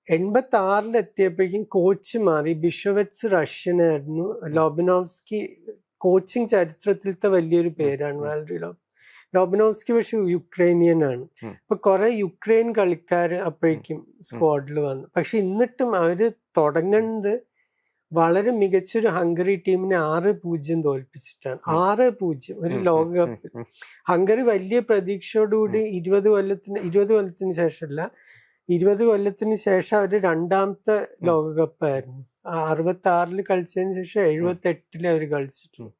86 എത്തിയപ്പോഴേക്കും കോച്ച് മാറി. ബിഷോവെറ്റ്സ് റഷ്യനായിരുന്നു, ലോബനോവ്സ്കി കോച്ചിങ് ചരിത്രത്തിലത്തെ വലിയൊരു പേരാണ് വാലറി ലോബനോവ്സ്കി, പക്ഷെ യുക്രൈനിയൻ ആണ്. അപ്പൊ കുറെ യുക്രൈൻ കളിക്കാർ അപ്പോഴേക്കും സ്ക്വാഡിൽ വന്നു. പക്ഷെ എന്നിട്ടും അവര് തുടങ്ങുന്നത് വളരെ മികച്ചൊരു ഹംഗറി ടീമിനെ 6-0 തോൽപ്പിച്ചിട്ടാണ്. 6-0 ഒരു ലോകകപ്പിൽ. ഹംഗറി വലിയ പ്രതീക്ഷയോടുകൂടി 20 കൊല്ലത്തിന് ശേഷമല്ല, 20 കൊല്ലത്തിന് ശേഷം അവര് 2ാമത്തെ ലോകകപ്പായിരുന്നു. 66 കളിച്ചതിന് ശേഷം 78 അവർ കളിച്ചിട്ടുള്ളൂ.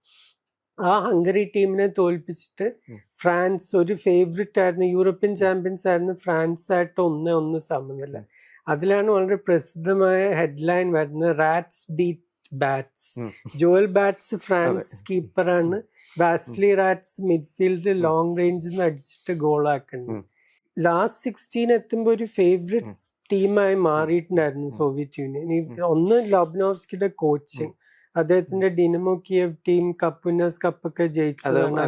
ആ ഹംഗറി ടീമിനെ തോൽപ്പിച്ചിട്ട് ഫ്രാൻസ് ഒരു ഫേവറിറ്റ് ആയിരുന്നു, യൂറോപ്യൻ ചാമ്പ്യൻസ് ആയിരുന്നു, ഫ്രാൻസ് ആയിട്ട് 1-1 സമനില. അതിലാണ് വളരെ പ്രസിദ്ധമായ ഹെഡ്ലൈൻ വരുന്നത്, Rats beat Bats. Joel Bats France കീപ്പറാണ്, ബാസ്ലി റാറ്റ്സ് മിഡ്ഫീൽഡ് ലോങ് റേഞ്ചിൽ നിന്ന് അടിച്ചിട്ട് ഗോളാക്കുന്നത്. ലാസ്റ്റ് 16 എത്തുമ്പോൾ ഒരു ഫേവറിറ്റ് ടീമായി മാറിയിട്ടുണ്ടായിരുന്നു സോവിയറ്റ് യൂണിയൻ. ഒന്ന് ലോബനോവ്സ്കിയുടെ കോച്ചിങ്, അദ്ദേഹത്തിന്റെ ഡിനമോ കിയവ് ടീം വിന്നേഴ്സ് കപ്പൊക്കെ ജയിച്ചതാണ്.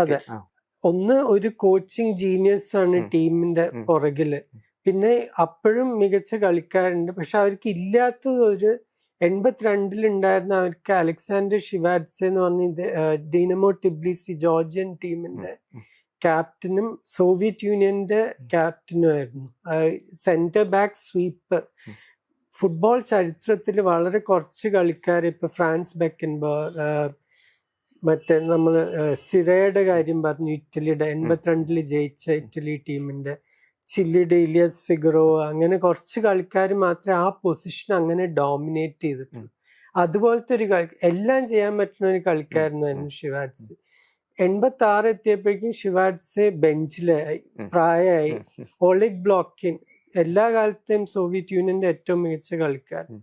അതെ, ഒന്ന് ഒരു കോച്ചിങ് ജീനിയസ് ആണ് ടീമിന്റെ പുറകില്. പിന്നെ അപ്പോഴും മികച്ച കളിക്കാരുണ്ട്. പക്ഷെ അവർക്ക് ഇല്ലാത്തത് ഒരു 82 ഉണ്ടായിരുന്ന അവർക്ക് അലക്സാണ്ടർ ഷിവാഡ്സെ എന്ന് പറഞ്ഞ ഡിനമോ ടിബ്ലിസി ജോർജിയൻ ടീമിന്റെ ക്യാപ്റ്റനും സോവിയറ്റ് യൂണിയന്റെ ക്യാപ്റ്റനും ആയിരുന്നു. Centre back sweeper. ഫുട്ബോൾ ചരിത്രത്തിൽ വളരെ കുറച്ച് കളിക്കാർ, ഇപ്പൊ ഫ്രാൻസ് ബെക്കൻബർഗ്, മറ്റേ നമ്മള് സിറയുടെ കാര്യം പറഞ്ഞു, ഇറ്റലിയുടെ 82 ജയിച്ച ഇറ്റലി ടീമിന്റെ, ചില്ലിയുടെ ഇലിയസ് ഫിഗറോ, അങ്ങനെ കുറച്ച് കളിക്കാർ മാത്രമേ ആ പൊസിഷൻ അങ്ങനെ ഡോമിനേറ്റ് ചെയ്തിട്ടുള്ളൂ. അതുപോലത്തെ ഒരു എല്ലാം ചെയ്യാൻ പറ്റുന്ന ഒരു കളിക്കാരനായിരുന്നു ഷിവാഡ്സ്. 86 എത്തിയപ്പോഴേക്കും ഷിവാഡ്സെ ബെഞ്ചിലായി, പ്രായമായി. ഒളിഗ് ബ്ലോക്കിൻ, എല്ലാ കാലത്തെയും സോവിയറ്റ് യൂണിയന്റെ ഏറ്റവും മികച്ച കളിക്കാരൻ,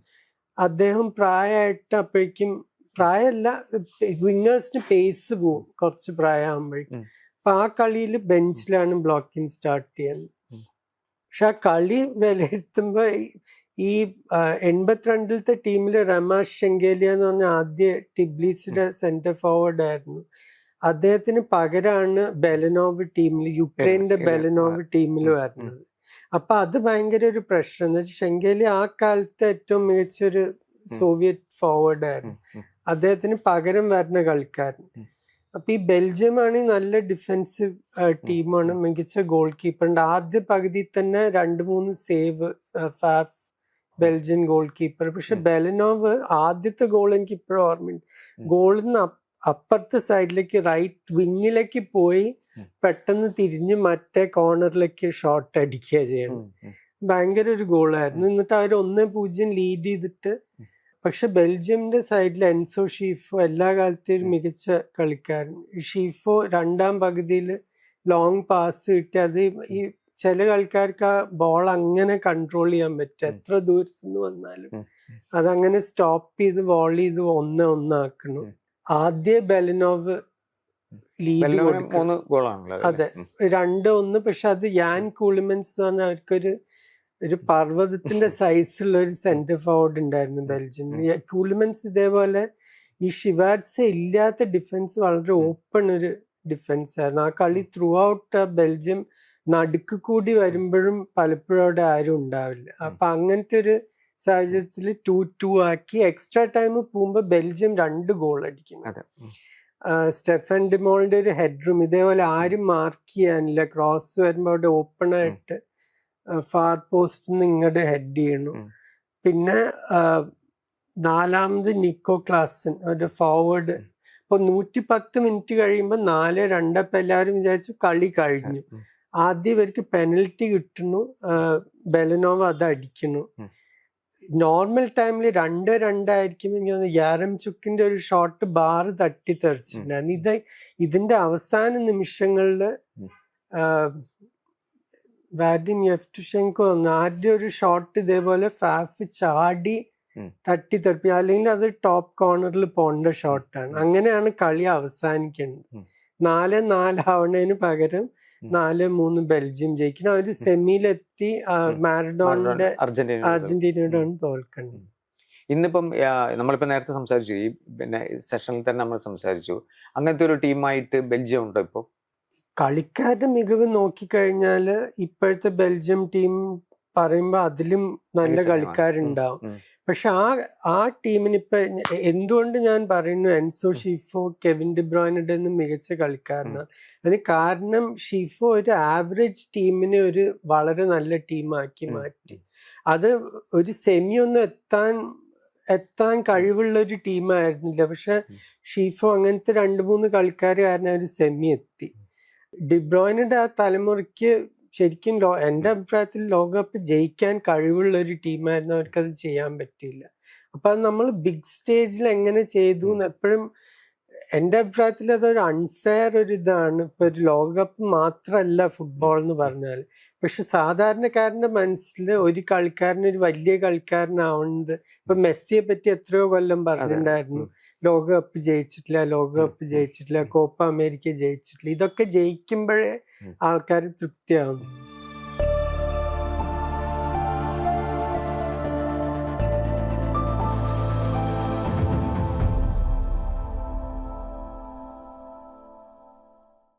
അദ്ദേഹം പ്രായമായിട്ട് അപ്പോഴേക്കും, പ്രായമല്ല, വിങ്ങേഴ്സിന് പേസ് പോവും കുറച്ച് പ്രായമാകുമ്പോഴേക്കും. അപ്പൊ ആ കളിയിൽ ബെഞ്ചിലാണ് ബ്ലോക്കിംഗ് സ്റ്റാർട്ട് ചെയ്യുന്നത്. പക്ഷെ ആ കളി വിലയിരുത്തുമ്പോ ഈ 82 ടീമില് രമാഷ് ഷെങ്കേലിയ എന്ന് പറഞ്ഞ ആദ്യ ടിബ്ലീസിന്റെ സെന്റർ ഫോർവേഡ് ആയിരുന്നു. അദ്ദേഹത്തിന് പകരമാണ് ബെലനോവ് ടീമിൽ, യുക്രൈന്റെ ബെലനോവ് ടീമിൽ വരുന്നത്. അപ്പൊ അത് ഭയങ്കര ഒരു പ്രശ്നം എന്ന് വെച്ചാൽ ഷെങ്കേലി ആ കാലത്തെ ഏറ്റവും മികച്ചൊരു സോവിയറ്റ് ഫോർവേഡ് ആയിരുന്നു, അദ്ദേഹത്തിന് പകരം വരുന്ന കളിക്കാരൻ. അപ്പൊ ഈ ബെൽജിയം ആണെങ്കിൽ നല്ല ഡിഫെൻസീവ് ടീമാണ്, മികച്ച ഗോൾ കീപ്പറുണ്ട്. ആദ്യ പകുതിയിൽ തന്നെ 2-3 save Faf, Belgian goal keeper. പക്ഷെ ബെലനോവ് ആദ്യത്തെ ഗോൾ എനിക്ക് ഇപ്പോഴും ഓർമ്മയുണ്ട്. ഗോളിൽ നിന്ന് അപ്പുറത്തെ സൈഡിലേക്ക് റൈറ്റ് വിങ്ങിലേക്ക് പോയി പെട്ടെന്ന് തിരിഞ്ഞ് മറ്റേ കോർണറിലേക്ക് ഷോട്ട് അടിക്കുക ചെയ്യണം. ഭയങ്കര ഒരു ഗോളായിരുന്നു. എന്നിട്ട് അവർ 1-0 ലീഡ് ചെയ്തിട്ട് പക്ഷെ ബെൽജിയമിന്റെ സൈഡിൽ എൻസോ ഷീഫോ എല്ലാ കാലത്തും ഒരു മികച്ച കളിക്കാരൻ. ഷീഫോ രണ്ടാം പകുതിയിൽ ലോങ് പാസ് കിട്ടി, അത് ഈ ചില കളിക്കാർക്ക് ആ ബോൾ അങ്ങനെ കൺട്രോൾ ചെയ്യാൻ പറ്റും, എത്ര ദൂരത്തുനിന്ന് വന്നാലും അതങ്ങനെ സ്റ്റോപ്പ് ചെയ്ത് വോളി ചെയ്ത് 1-1 ആദ്യ ബെലനോവ് ലീഡ് കൊടുക്കും. 3 ഗോളാണല്ലോ. അതെ, 2-1. പക്ഷെ അത് യാൻ കൂളിമെൻസ് പറഞ്ഞ അവർക്കൊരു പർവ്വതത്തിന്റെ സൈസുള്ള ഒരു സെന്റർ ഫോർവേഡ് ഉണ്ടായിരുന്നു ബെൽജിയം. കൂളിമെൻസ് ഇതേപോലെ ഈ ഷിവാറ്റ്സ് ഇല്ലാത്ത ഡിഫൻസ് വളരെ ഓപ്പൺ ഒരു ഡിഫൻസ് ആയിരുന്നു. ആ കളി ത്രൂ ഔട്ട് ബെൽജിയം നടുക്ക് കൂടി വരുമ്പോഴും പലപ്പോഴും അവിടെ ആരും ഉണ്ടാവില്ല. അപ്പൊ അങ്ങനത്തെ ഒരു സാഹചര്യത്തിൽ 2-2 ആക്കി എക്സ്ട്രാ ടൈം പോകുമ്പോ ബെൽജിയം 2 ഗോൾ അടിക്കുന്നു. സ്റ്റെഫൻ ഡിമോളിന്റെ ഒരു ഹെഡ്റൂം ഇതേപോലെ ആരും മാർക്ക് ചെയ്യാനില്ല, ക്രോസ് വരുമ്പോ അവിടെ ഓപ്പൺ ആയിട്ട് ഫാർ പോസ്റ്റ് ഇങ്ങോട്ട് ഹെഡ് ചെയ്യണു. പിന്നെ 4ാമത് നിക്കോ ക്ലാസൻ ഒരു ഫോർവേഡ്. ഇപ്പൊ 110 മിനിറ്റ് കഴിയുമ്പോ 4-2. അപ്പൊ എല്ലാവരും വിചാരിച്ചു കളി കഴിഞ്ഞു. ആദ്യം ഇവർക്ക് പെനൽറ്റി കിട്ടുന്നു, ബെലനോവ അത് അടിക്കുന്നു. നോർമൽ ടൈമിൽ 2-2 ആയിരിക്കും. യാരംചുക്കിന്റെ ഒരു ഷോട്ട് ബാർ തട്ടി തെറിച്ചിട്ടുണ്ടായിരുന്നു. ഇതിന്റെ അവസാന നിമിഷങ്ങളില് വാഡിം യെവ്റ്റുഷെങ്കോ ആദ്യം ഒരു ഷോട്ട് ഇതേപോലെ ഫാഫ് ചാടി തട്ടി തെറിപ്പി, അല്ലെങ്കിൽ അത് ടോപ്പ് കോർണറിൽ പോകേണ്ട ഷോട്ടാണ്. അങ്ങനെയാണ് കളി അവസാനിക്കേണ്ടത്. 4-4 ആവണതിന് പകരം 4-3 ബെൽജിയം ജയിക്കണം. അവര് സെമിയിലെത്തി മാരഡോണിന്റെ അർജന്റീനയോടാണ് തോൽക്കുന്നത്. ഇന്നിപ്പം നമ്മളിപ്പോ നേരത്തെ സംസാരിച്ചു, ഈ പിന്നെ സെഷനിൽ തന്നെ നമ്മൾ സംസാരിച്ചു, അങ്ങനത്തെ ഒരു ടീമായിട്ട് ബെൽജിയം ഉണ്ടോ ഇപ്പൊ? കളിക്കാരുടെ മികവ് നോക്കിക്കഴിഞ്ഞാല് ഇപ്പോഴത്തെ ബെൽജിയം ടീം പറയുമ്പോ അതിലും നല്ല കളിക്കാരുണ്ടാവും. പക്ഷെ ആ ടീമിന് ഇപ്പൊ എന്തുകൊണ്ട് ഞാൻ പറയുന്നു എൻസോ ഷീഫോ കെവിൻ ഡിബ്രോയിനുടെ മികച്ച കളിക്കാരനാണ്. അതിന് കാരണം ഷീഫോ ഒരു ആവറേജ് ടീമിനെ ഒരു വളരെ നല്ല ടീമാക്കി മാറ്റി. അത് ഒരു സെമി ഒന്നും എത്താൻ കഴിവുള്ള ഒരു ടീമായിരുന്നില്ല. പക്ഷെ ഷീഫോ അങ്ങനത്തെ 2-3 കളിക്കാർ കാരണം ഒരു സെമി എത്തി. ഡിബ്രോയിനുടെ ആ തലമുറയ്ക്ക് ശരിക്കും എൻ്റെ അഭിപ്രായത്തിൽ ലോകകപ്പ് ജയിക്കാൻ കഴിവുള്ള ഒരു ടീമായിരുന്നു. അവർക്കത് ചെയ്യാൻ പറ്റിയില്ല. അപ്പൊ അത് നമ്മൾ ബിഗ് സ്റ്റേജിൽ എങ്ങനെ ചെയ്തു എന്ന് എപ്പോഴും എൻ്റെ അഭിപ്രായത്തിൽ അതൊരു അൺഫെയർ ഒരു ഇതാണ്. ഇപ്പൊ ഒരു ലോകകപ്പ് മാത്രമല്ല ഫുട്ബോൾ എന്ന് പറഞ്ഞാൽ. പക്ഷെ സാധാരണക്കാരന്റെ മനസ്സിൽ ഒരു കളിക്കാരന് ഒരു വലിയ കളിക്കാരനാവുന്നത്, ഇപ്പൊ മെസ്സിയെ പറ്റി എത്രയോ കൊല്ലം പറഞ്ഞിട്ടുണ്ടായിരുന്നു, ലോകകപ്പ് ജയിച്ചിട്ടില്ല, കോപ്പ അമേരിക്ക ജയിച്ചിട്ടില്ല. ഇതൊക്കെ ജയിക്കുമ്പോഴേ ആൾക്കാർ തൃപ്തിയാവുന്നു.